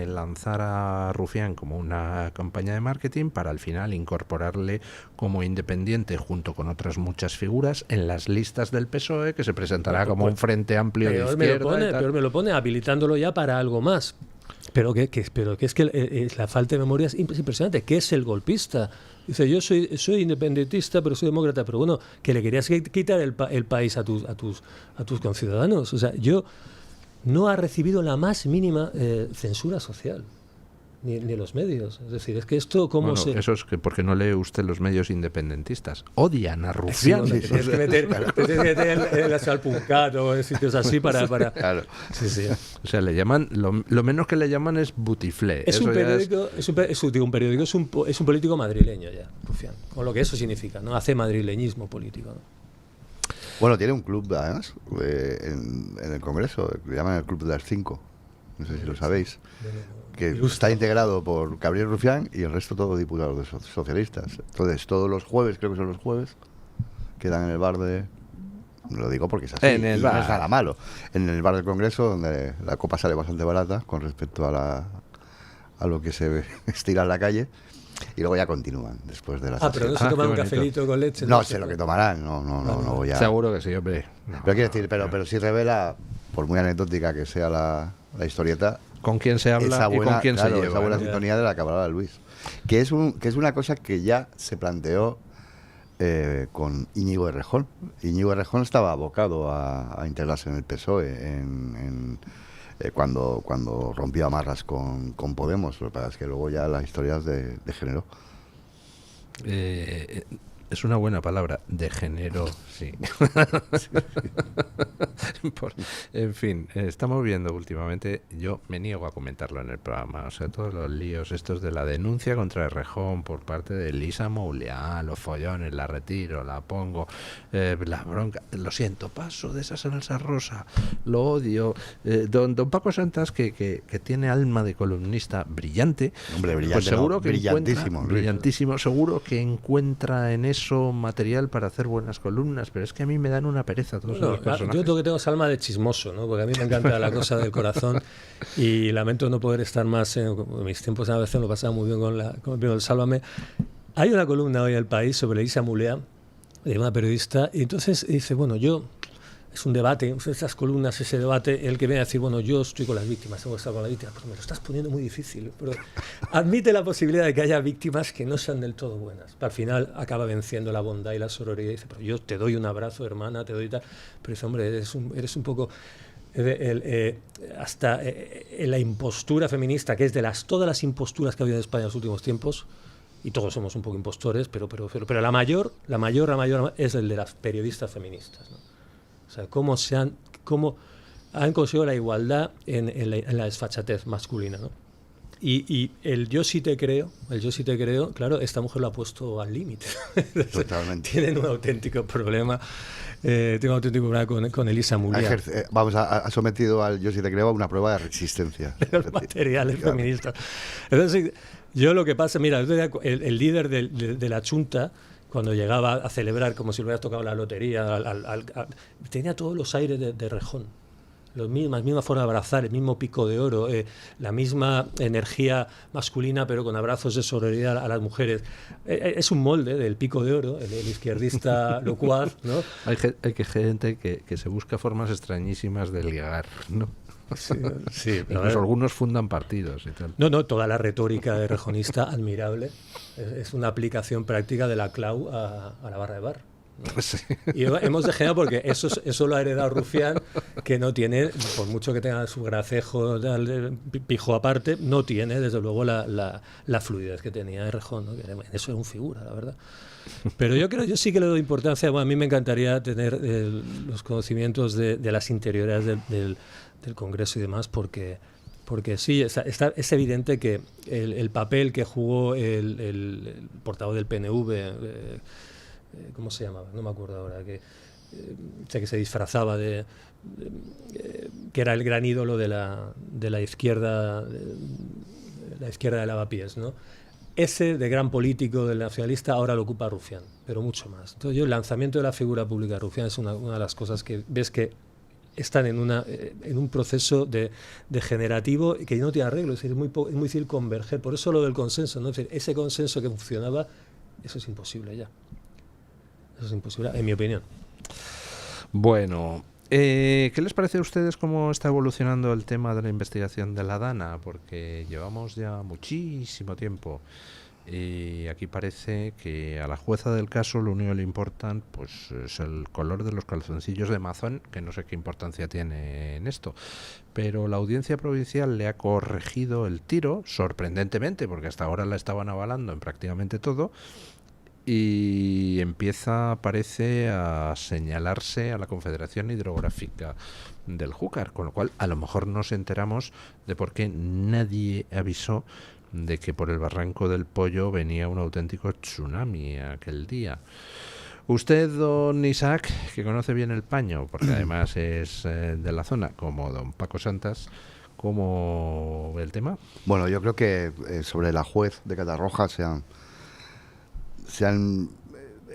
lanzar a Rufián como una campaña de marketing para al final incorporarle como independiente junto con otras muchas figuras en las listas del PSOE, que se presentará como un frente amplio de Peor me lo izquierda. y tal. peor me lo pone habilitándolo ya para algo más. Pero que es que la falta de memoria es impresionante. ¿Qué es el golpista? Dice, yo soy independentista, pero soy demócrata. Pero bueno, que le querías quitar el país a tus conciudadanos. O sea, no ha recibido la más mínima censura social. Ni los medios. Es decir, es que esto, ¿cómo Bueno, se...? eso es que porque no lee usted los medios independentistas. Odian a Sí, Rufián. hombre, te tienes que meter en la Salpuncat o en sitios así para... Claro. Sí, sí. O sea, le llaman, lo menos que le llaman es butiflé. Es Eso un ya periódico, un periódico, es un político madrileño ya, Rufián, con lo que eso significa, ¿no? Hace madrileñismo político, ¿no? Bueno, tiene un club, además, en el Congreso, que llaman el Club de las 5. No sé si lo sabéis. Que está integrado por Gabriel Rufián y el resto todos diputados de socialistas. Entonces, todos los jueves, creo que son los jueves, quedan en el bar de... Lo digo porque es así, En el y bar. no es nada malo. En el bar del Congreso, donde la copa sale bastante barata con respecto a lo que se estira en la calle. Y luego ya continúan después de la Pero no se Ah, toma qué un bonito. cafelito con leche. No sé lo que tomarán, no voy a... Seguro que sí, hombre. No, Pero quiero decir, pero sí revela, por muy anecdótica que sea la historieta, con quién se habla esa y buena, con quién claro, se lleva. esa buena ¿no? sintonía de la que hablaba Luis. Que es una cosa que ya se planteó con Íñigo Errejón. Íñigo Errejón estaba abocado a integrarse en el PSOE cuando rompió amarras con Podemos. Lo que pasa es que luego ya las historias degeneró. Es una buena palabra, degeneró, sí. En fin, estamos viendo últimamente, yo me niego a comentarlo en el programa, o sea, todos los líos estos de la denuncia contra Errejón por parte de Elisa Mouliá, los follones, la retiro, la pongo, la bronca, lo siento, paso de esa salsa rosa, lo odio. Don Paco Santas, que tiene alma de columnista brillante, Hombre, brillante, pues seguro no, que brillantísimo, Luis. brillantísimo, seguro que encuentra en eso material para hacer buenas columnas, pero es que a mí me dan una pereza todos Bueno, los personajes. yo tengo alma de chismoso, ¿no? Porque a mí me encanta la cosa del corazón y lamento no poder estar más en mis tiempos. A veces lo pasaba muy bien con el Sálvame. Hay una columna hoy en El País sobre Elisa Mouliá, de una periodista, y entonces dice, bueno, es un debate, esas columnas, ese debate, el que viene a decir, bueno, yo estoy con las víctimas, tengo que estar con las víctimas, pues me lo estás poniendo muy difícil, pero admite la posibilidad de que haya víctimas que no sean del todo buenas. Al final acaba venciendo la bondad y la sororidad y dice, pero yo te doy un abrazo, hermana, te doy tal, pero dice, hombre, eres un poco... hasta la impostura feminista, que es de todas las imposturas que ha habido en España en los últimos tiempos, y todos somos un poco impostores, pero la mayor es el de las periodistas feministas, ¿no? O sea, cómo han conseguido la igualdad en la desfachatez masculina, ¿no? Y el yo sí te creo, claro, esta mujer lo ha puesto al límite. Totalmente. Tienen un auténtico problema. Con Elisa Mouliá. Ha sometido al Yo sí te creo a una prueba de resistencia. De los materiales feministas. Entonces, yo lo que pasa, mira, el líder de la Chunta, cuando llegaba a celebrar como si le hubieras tocado la lotería, tenía todos los aires de Rejón. La misma forma de abrazar, el mismo pico de oro, la misma energía masculina, pero con abrazos de sororidad a las mujeres. Es un molde del pico de oro, el izquierdista locuaz, ¿no? Hay gente que se busca formas extrañísimas de ligar, ¿no? Sí, pero incluso algunos fundan partidos y tal. No, toda la retórica de rejonista admirable. Es una aplicación práctica de la clau a la barra de bar, ¿no? Sí. Y hemos degenerado porque eso lo ha heredado Rufián, que no tiene, por mucho que tenga su gracejo, pijo aparte, no tiene desde luego la fluidez que tenía Errejón, ¿no? Que eso es un figura, la verdad. Pero yo sí que le doy importancia. Bueno, a mí me encantaría tener los conocimientos de las interioridades del Congreso y demás, porque sí, es evidente que el papel que jugó el portavoz del PNV, ¿cómo se llamaba? No me acuerdo ahora, sé que se disfrazaba que era el gran ídolo de la izquierda, la izquierda de Lavapiés, ¿no? Ese de gran político del nacionalista ahora lo ocupa Rufián, pero mucho más. Entonces el lanzamiento de la figura pública de Rufián es una de las cosas que ves que están en un proceso degenerativo que no tiene arreglo, es decir, es muy difícil converger. Por eso lo del consenso, ¿no? Es decir, ese consenso que funcionaba, eso es imposible ya. Eso es imposible, en mi opinión. Bueno, ¿qué les parece a ustedes cómo está evolucionando el tema de la investigación de la DANA? Porque llevamos ya muchísimo tiempo y aquí parece que a la jueza del caso lo único que le importan pues es el color de los calzoncillos de Mazón, que no sé qué importancia tiene en esto, pero la audiencia provincial le ha corregido el tiro, sorprendentemente, porque hasta ahora la estaban avalando en prácticamente todo, y empieza, parece, a señalarse a la Confederación Hidrográfica del Júcar, con lo cual a lo mejor nos enteramos de por qué nadie avisó de que por el Barranco del Pollo venía un auténtico tsunami aquel día. Usted, don Isaac, que conoce bien el paño, porque además es de la zona, como don Paco Santas, ¿cómo ve el tema? Bueno, yo creo que sobre la juez de Catarroja se han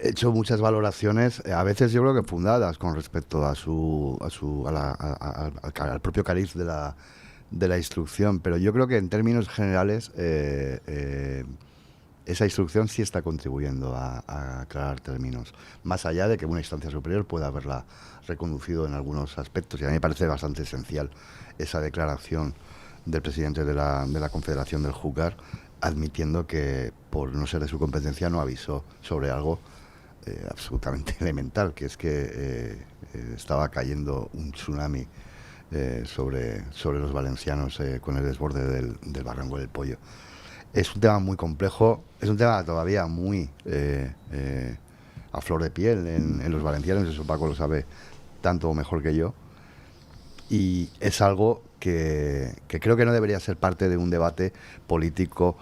hecho muchas valoraciones, a veces yo creo que fundadas con respecto al propio cariz de la instrucción, pero yo creo que en términos generales esa instrucción sí está contribuyendo a aclarar términos, más allá de que una instancia superior pueda haberla reconducido en algunos aspectos, y a mí me parece bastante esencial esa declaración del presidente de la Confederación del Júcar, admitiendo que por no ser de su competencia no avisó sobre algo absolutamente elemental, que es que estaba cayendo un tsunami sobre los valencianos con el desborde del Barranco del Pollo. Es un tema muy complejo, es un tema todavía muy a flor de piel en los valencianos, eso Paco lo sabe tanto o mejor que yo, y es algo que creo que no debería ser parte de un debate político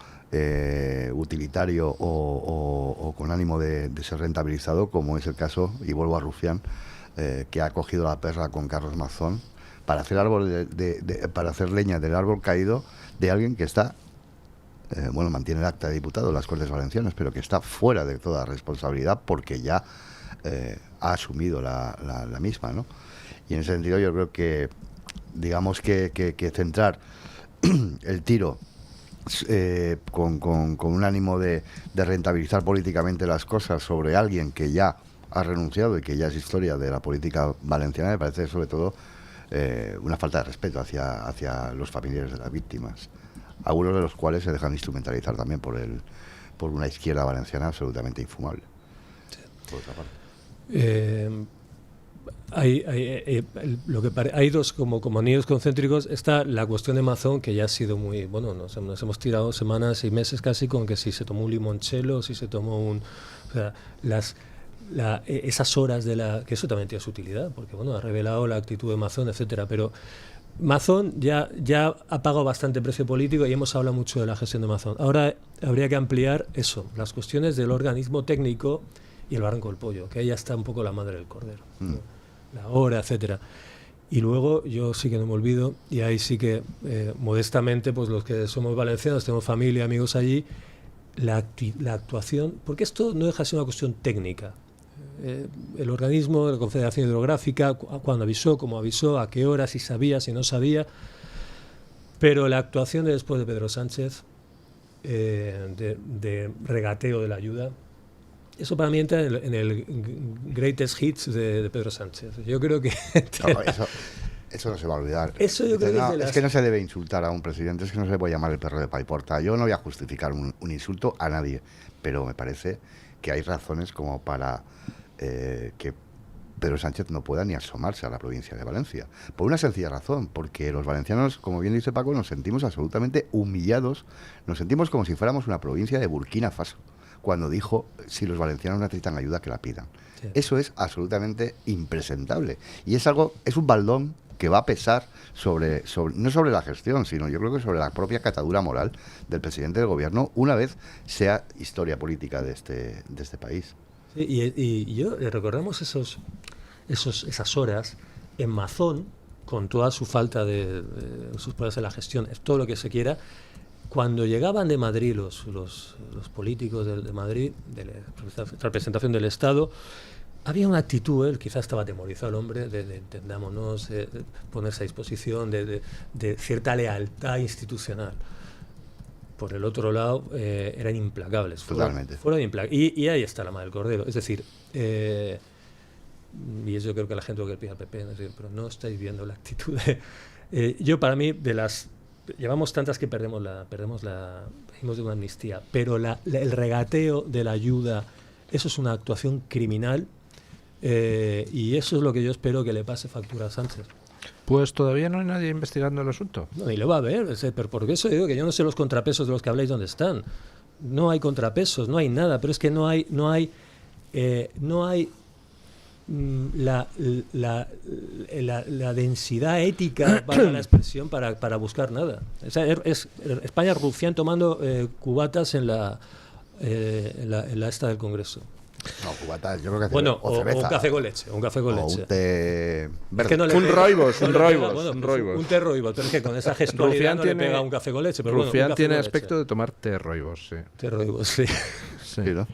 utilitario o con ánimo de ser rentabilizado, como es el caso, y vuelvo a Rufián, que ha cogido la perra con Carlos Mazón para hacer para hacer leña del árbol caído de alguien que está mantiene el acta de diputado en las Cortes Valencianas, pero que está fuera de toda responsabilidad porque ya ha asumido la misma, ¿no? Y en ese sentido yo creo que digamos que centrar el tiro con un ánimo de rentabilizar políticamente las cosas sobre alguien que ya ha renunciado y que ya es historia de la política valenciana, me parece sobre todo una falta de respeto hacia los familiares de las víctimas, algunos de los cuales se dejan instrumentalizar también por una izquierda valenciana absolutamente infumable. Sí. Por otra parte. Hay dos como anillos concéntricos. Está la cuestión de Mazón, que ya ha sido muy... Bueno, nos hemos tirado semanas y meses casi con que si se tomó un limoncello, si se tomó un... O sea, esas horas que eso también tiene su utilidad, porque bueno, ha revelado la actitud de Mazón, etcétera, pero Mazón ya ha pagado bastante precio político y hemos hablado mucho de la gestión de Mazón. Ahora habría que ampliar eso, las cuestiones del organismo técnico y el Barranco del Pollo, que ahí ya está un poco la madre del cordero, ¿no? La hora, etcétera. Y luego yo sí que no me olvido, y ahí sí que modestamente, pues los que somos valencianos, tenemos familia, amigos allí, la actuación, porque esto no deja de ser una cuestión técnica. El organismo de la Confederación Hidrográfica, cuando avisó, cómo avisó, a qué hora, si sabía, si no sabía, pero la actuación de después de Pedro Sánchez, de regateo de la ayuda, eso para mí entra en el greatest hits de Pedro Sánchez. Yo creo que... No, eso no se va a olvidar. Eso yo creo es que no se debe insultar a un presidente, es que no se le puede llamar el perro de Paiporta. Yo no voy a justificar un insulto a nadie, pero me parece que hay razones como para que Pedro Sánchez no pueda ni asomarse a la provincia de Valencia. Por una sencilla razón, porque los valencianos, como bien dice Paco, nos sentimos absolutamente humillados, nos sentimos como si fuéramos una provincia de Burkina Faso, cuando dijo, si los valencianos necesitan ayuda, que la pidan. Sí. Eso es absolutamente impresentable. Y es un baldón que va a pesar no sobre la gestión, sino yo creo que sobre la propia catadura moral del presidente del gobierno, una vez sea historia política de este país. Sí, y yo recordamos esas horas en Mazón, con toda su falta de sus problemas en la gestión, todo lo que se quiera. Cuando llegaban de Madrid los políticos de Madrid, de la representación del Estado, había una actitud, él quizás estaba atemorizado el hombre, de entendámonos, ponerse a disposición, de cierta lealtad institucional. Por el otro lado, eran implacables. Totalmente. Fueron implacables. Y ahí está la madre del cordero. Es decir, y eso creo que la gente lo que pide al PP, ¿no? Pero no estáis viendo la actitud de... yo, para mí, llevamos tantas que pedimos de una amnistía, pero el regateo de la ayuda, eso es una actuación criminal, y eso es lo que yo espero que le pase factura a Sánchez. Pues todavía no hay nadie investigando el asunto. No, y lo va a ver, pero por eso digo que yo no sé los contrapesos de los que habláis dónde están. No hay contrapesos, no hay nada, pero es que no hay la densidad ética para la expresión para buscar nada. O sea, España rufián tomando cubatas en la esta del Congreso. No, cubatas, yo creo que bueno, o cerveza. un café con leche, un café con O leche. un té verde. Es que no le Un pega- roibos, no un le pega, roibos, bueno, un pues roibos. un té roibos, pero es que con esa gestualidad Rufián no tiene- le pega un café con leche. Pero bueno, un Rufián café tiene con leche. aspecto de tomarte roibos, sí. Té roibos, sí. Sí. Sí, ¿no?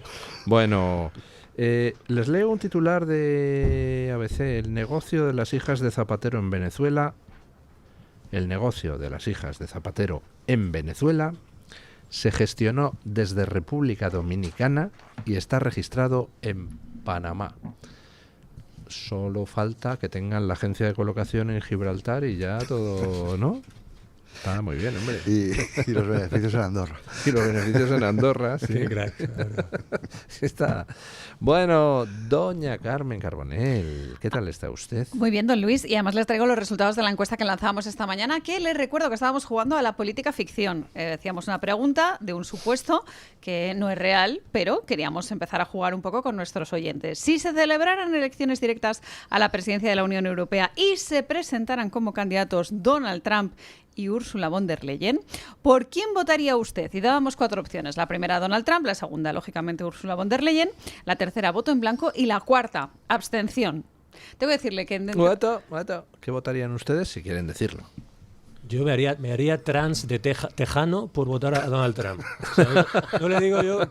Bueno, les leo un titular de ABC. El negocio de las hijas de Zapatero en Venezuela. El negocio de las hijas de Zapatero en Venezuela se gestionó desde República Dominicana y está registrado en Panamá. Solo falta que tengan la agencia de colocación en Gibraltar y ya todo, ¿no? Está muy bien, hombre. Y los beneficios en Andorra. Y los beneficios en Andorra, sí. Qué crack. Está. Bueno, doña Carmen Carbonell, ¿qué tal está usted? Muy bien, don Luis, y además les traigo los resultados de la encuesta que lanzábamos esta mañana, que les recuerdo que estábamos jugando a la política ficción. Decíamos una pregunta de un supuesto que no es real, pero queríamos empezar a jugar un poco con nuestros oyentes. Si se celebraran elecciones directas a la presidencia de la Unión Europea y se presentaran como candidatos Donald Trump y Ursula von der Leyen, ¿por quién votaría usted? Y dábamos 4 opciones. La primera, Donald Trump; la segunda, lógicamente, Ursula von der Leyen; la tercera, voto en blanco; y la cuarta, abstención. Tengo que decirle que... Momento. ¿Qué votarían ustedes si quieren decirlo? Yo me haría trans de tejano por votar a Donald Trump. O sea, no le digo yo,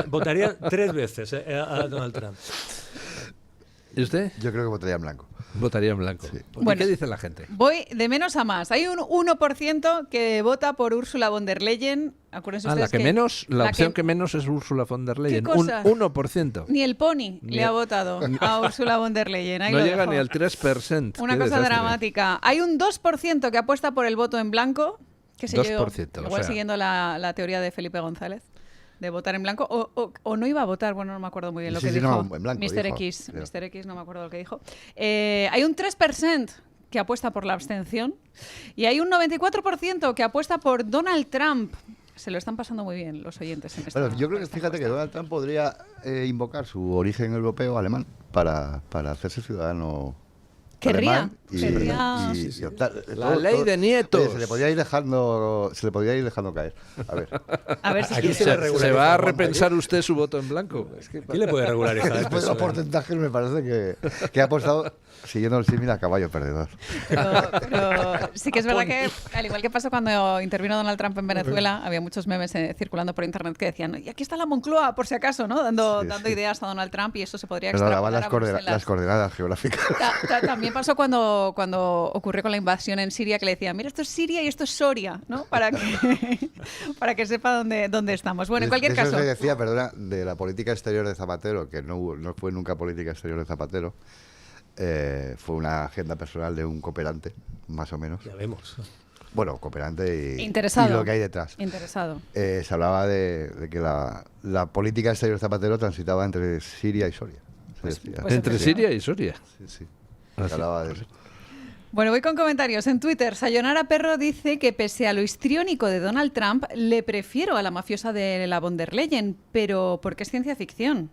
votaría 3 veces a Donald Trump. ¿Y usted? Yo creo que votaría en blanco. Votaría en blanco. Sí. ¿Y Bueno. qué dice la gente? Voy de menos a más. Hay un 1% que vota por Ursula von der Leyen. Acuérdense La ustedes que menos, la la opción que menos es Úrsula von der Leyen. Un cosa? 1%. Ni el Pony Ni le ha votado a Úrsula von der Leyen. Ahí No lo llega dejo. ni al 3%. Una Qué cosa desastre. dramática. Hay un 2% que apuesta por el voto en blanco, que se 2%, igual o sea. siguiendo la teoría de Felipe González, de votar en blanco, o no iba a votar, bueno, no me acuerdo muy bien lo Sí, que sí, dijo. no, en blanco Mr. dijo, X, creo. Mr. X, no me acuerdo lo que dijo. Hay un 3% que apuesta por la abstención y hay un 94% que apuesta por Donald Trump. Se lo están pasando muy bien los oyentes en esta Bueno, yo creo que esta fíjate que encuesta. Donald Trump podría invocar su origen europeo alemán para hacerse ciudadano Querría, alemán querría- y optar. La ley de nietos. Oye, se le podría ir dejando caer. A ver. A ver si Aquí quiere- se le ¿Se regulariza va a Juanma, repensar usted su voto en blanco? ¿Quién le puede regularizar el Después de los PSOE? porcentajes me parece que ha apostado siguiendo el símil a caballo perdedor. Pero sí que es verdad que, al igual que pasó cuando intervino Donald Trump en Venezuela, había muchos memes circulando por internet que decían, y aquí está la Moncloa, por si acaso, ¿no? Dando Sí. ideas a Donald Trump, y eso se podría Pero daban extrapolar las, a Bruselas. las coordenadas geográficas. También pasó cuando ocurrió con la invasión en Siria, que le decían, mira, esto es Siria y esto es Soria, ¿no? Para que sepa dónde estamos. Bueno, en cualquier De eso caso... se decía, perdona, de la política exterior de Zapatero, que no fue nunca política exterior de Zapatero, fue una agenda personal de un cooperante, más o menos. Ya vemos. Bueno, cooperante y Interesado. y lo que hay detrás. Interesado. Se hablaba de que la política exterior de Zapatero transitaba entre Siria y Soria. Se decía. pues Entre Siria y Soria. Sí, sí. Se hablaba de eso. Bueno, voy con comentarios. En Twitter, Sayonara Perro dice que pese a lo histriónico de Donald Trump, le prefiero a la mafiosa de la von der Leyen, pero porque es ciencia ficción.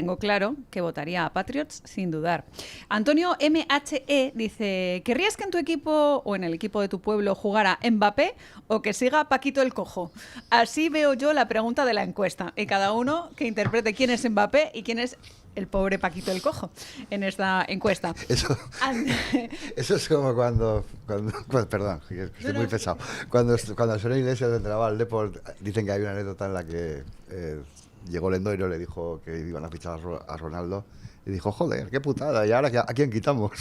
tengo claro que votaría a Patriots sin dudar. Antonio MHE dice, ¿querrías que en tu equipo o en el equipo de tu pueblo jugara Mbappé o que siga Paquito el Cojo? Así veo yo la pregunta de la encuesta y cada uno que interprete quién es Mbappé y quién es el pobre Paquito el Cojo en esta encuesta. Eso es como cuando perdón, que soy muy pesado. Cuando el señor Iglesias entraba al Deport, dicen que hay una anécdota en la que llegó Lendoiro y le dijo que iban a fichar a Ronaldo y dijo, joder, qué putada, ¿y ahora a quién quitamos?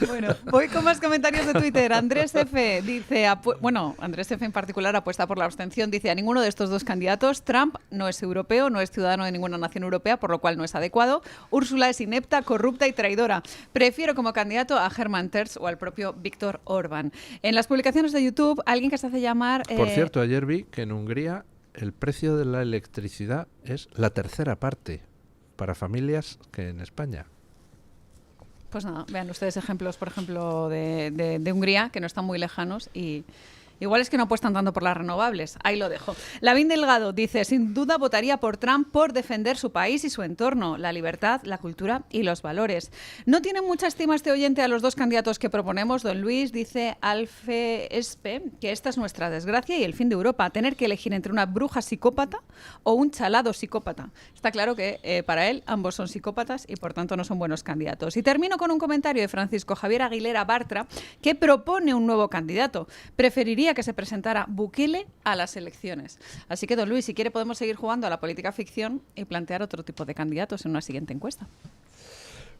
Bueno, voy con más comentarios de Twitter. Andrés F. dice, Andrés F. en particular apuesta por la abstención. Dice, a ninguno de estos dos candidatos. Trump no es europeo, no es ciudadano de ninguna nación europea, por lo cual no es adecuado. Úrsula es inepta, corrupta y traidora. Prefiero como candidato a Hermann Tertsch o al propio Víctor Orbán. En las publicaciones de YouTube, alguien que se hace llamar... Por cierto, ayer vi que en Hungría el precio de la electricidad es la tercera parte para familias que en España. Pues nada, vean ustedes ejemplos, por ejemplo, de Hungría, que no están muy lejanos y igual es que no apuestan tanto por las renovables. Ahí lo dejo. Lavín Delgado dice, sin duda votaría por Trump por defender su país y su entorno, la libertad, la cultura y los valores. No tiene mucha estima este oyente a los dos candidatos que proponemos. Don Luis dice, Alfe Espe, que esta es nuestra desgracia y el fin de Europa, tener que elegir entre una bruja psicópata o un chalado psicópata. Está claro que para él ambos son psicópatas y por tanto no son buenos candidatos. Y termino con un comentario de Francisco Javier Aguilera Bartra, que propone un nuevo candidato. Preferiría que se presentara Bukele a las elecciones. Así que, don Luis, si quiere podemos seguir jugando a la política ficción y plantear otro tipo de candidatos en una siguiente encuesta.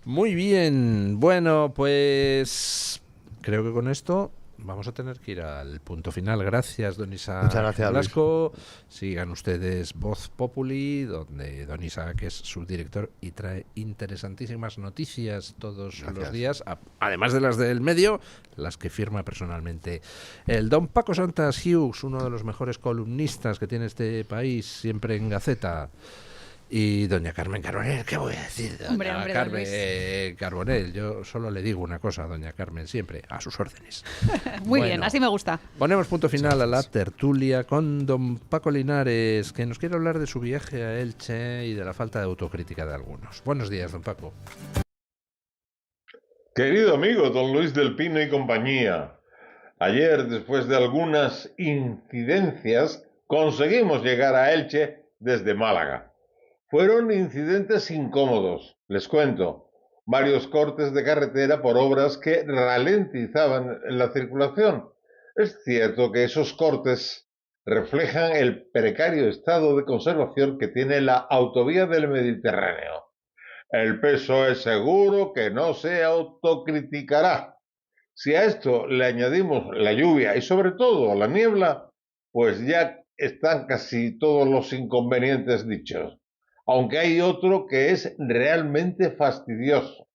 Muy bien, bueno, pues creo que con esto vamos a tener que ir al punto final. Gracias, don Isaac. Muchas gracias, Blasco. Sigan ustedes Voz Populi, donde don Isaac es su director y trae interesantísimas noticias todos los días, además de las del medio, las que firma personalmente el don Paco Santas Hughes, uno de los mejores columnistas que tiene este país, siempre en Gaceta. Y doña Carmen Carbonell, ¿qué voy a decir? Doña Carmen Carbonell, yo solo le digo una cosa a doña Carmen, siempre a sus órdenes. Muy bien, así me gusta. Ponemos punto final a la tertulia con don Paco Linares, que nos quiere hablar de su viaje a Elche y de la falta de autocrítica de algunos. Buenos días, don Paco. Querido amigo don Luis del Pino y compañía, ayer, después de algunas incidencias, conseguimos llegar a Elche desde Málaga. Fueron incidentes incómodos, les cuento. Varios cortes de carretera por obras que ralentizaban la circulación. Es cierto que esos cortes reflejan el precario estado de conservación que tiene la autovía del Mediterráneo. El PSOE seguro que no se autocriticará. Si a esto le añadimos la lluvia y sobre todo la niebla, pues ya están casi todos los inconvenientes dichos. Aunque hay otro que es realmente fastidioso.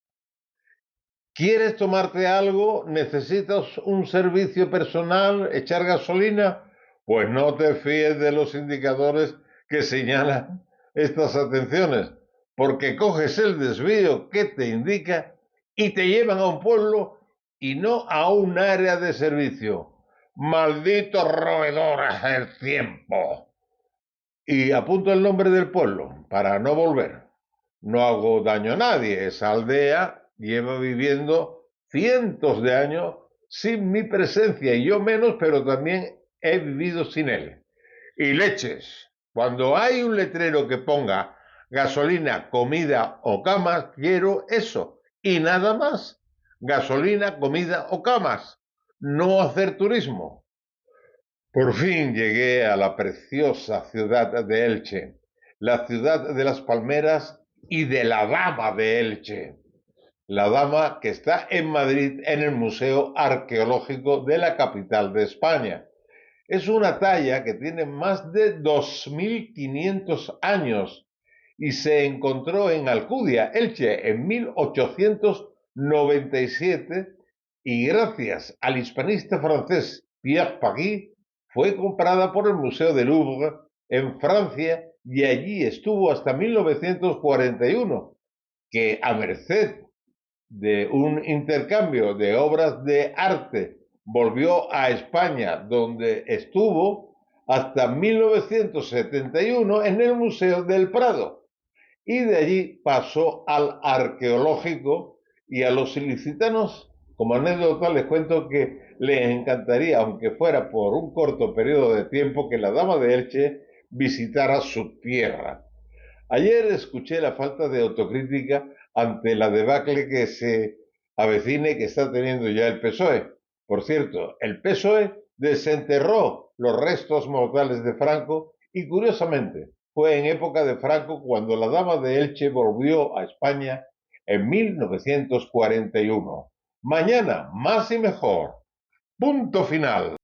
¿Quieres tomarte algo? ¿Necesitas un servicio personal? ¿Echar gasolina? Pues no te fíes de los indicadores que señalan estas atenciones, porque coges el desvío que te indica y te llevan a un pueblo y no a un área de servicio. ¡Malditos roedores del tiempo! Y apunto el nombre del pueblo para no volver. No hago daño a nadie. Esa aldea lleva viviendo cientos de años sin mi presencia y yo menos, pero también he vivido sin él. Y leches. Cuando hay un letrero que ponga gasolina, comida o camas, quiero eso. Y nada más. Gasolina, comida o camas. No hacer turismo. Por fin llegué a la preciosa ciudad de Elche, la ciudad de las palmeras y de la dama de Elche, la dama que está en Madrid en el Museo Arqueológico de la capital de España. Es una talla que tiene más de 2500 años y se encontró en Alcudia, Elche, en 1897 y gracias al hispanista francés Pierre Paguy fue comprada por el Museo del Louvre en Francia y allí estuvo hasta 1941, que a merced de un intercambio de obras de arte volvió a España, donde estuvo hasta 1971 en el Museo del Prado, y de allí pasó al arqueológico, y a los ilicitanos, como anécdota, les cuento que les encantaría, aunque fuera por un corto periodo de tiempo, que la Dama de Elche visitara su tierra. Ayer escuché la falta de autocrítica ante la debacle que se avecina y que está teniendo ya el PSOE. Por cierto, el PSOE desenterró los restos mortales de Franco y, curiosamente, fue en época de Franco cuando la Dama de Elche volvió a España en 1941. Mañana, más y mejor. Punto final.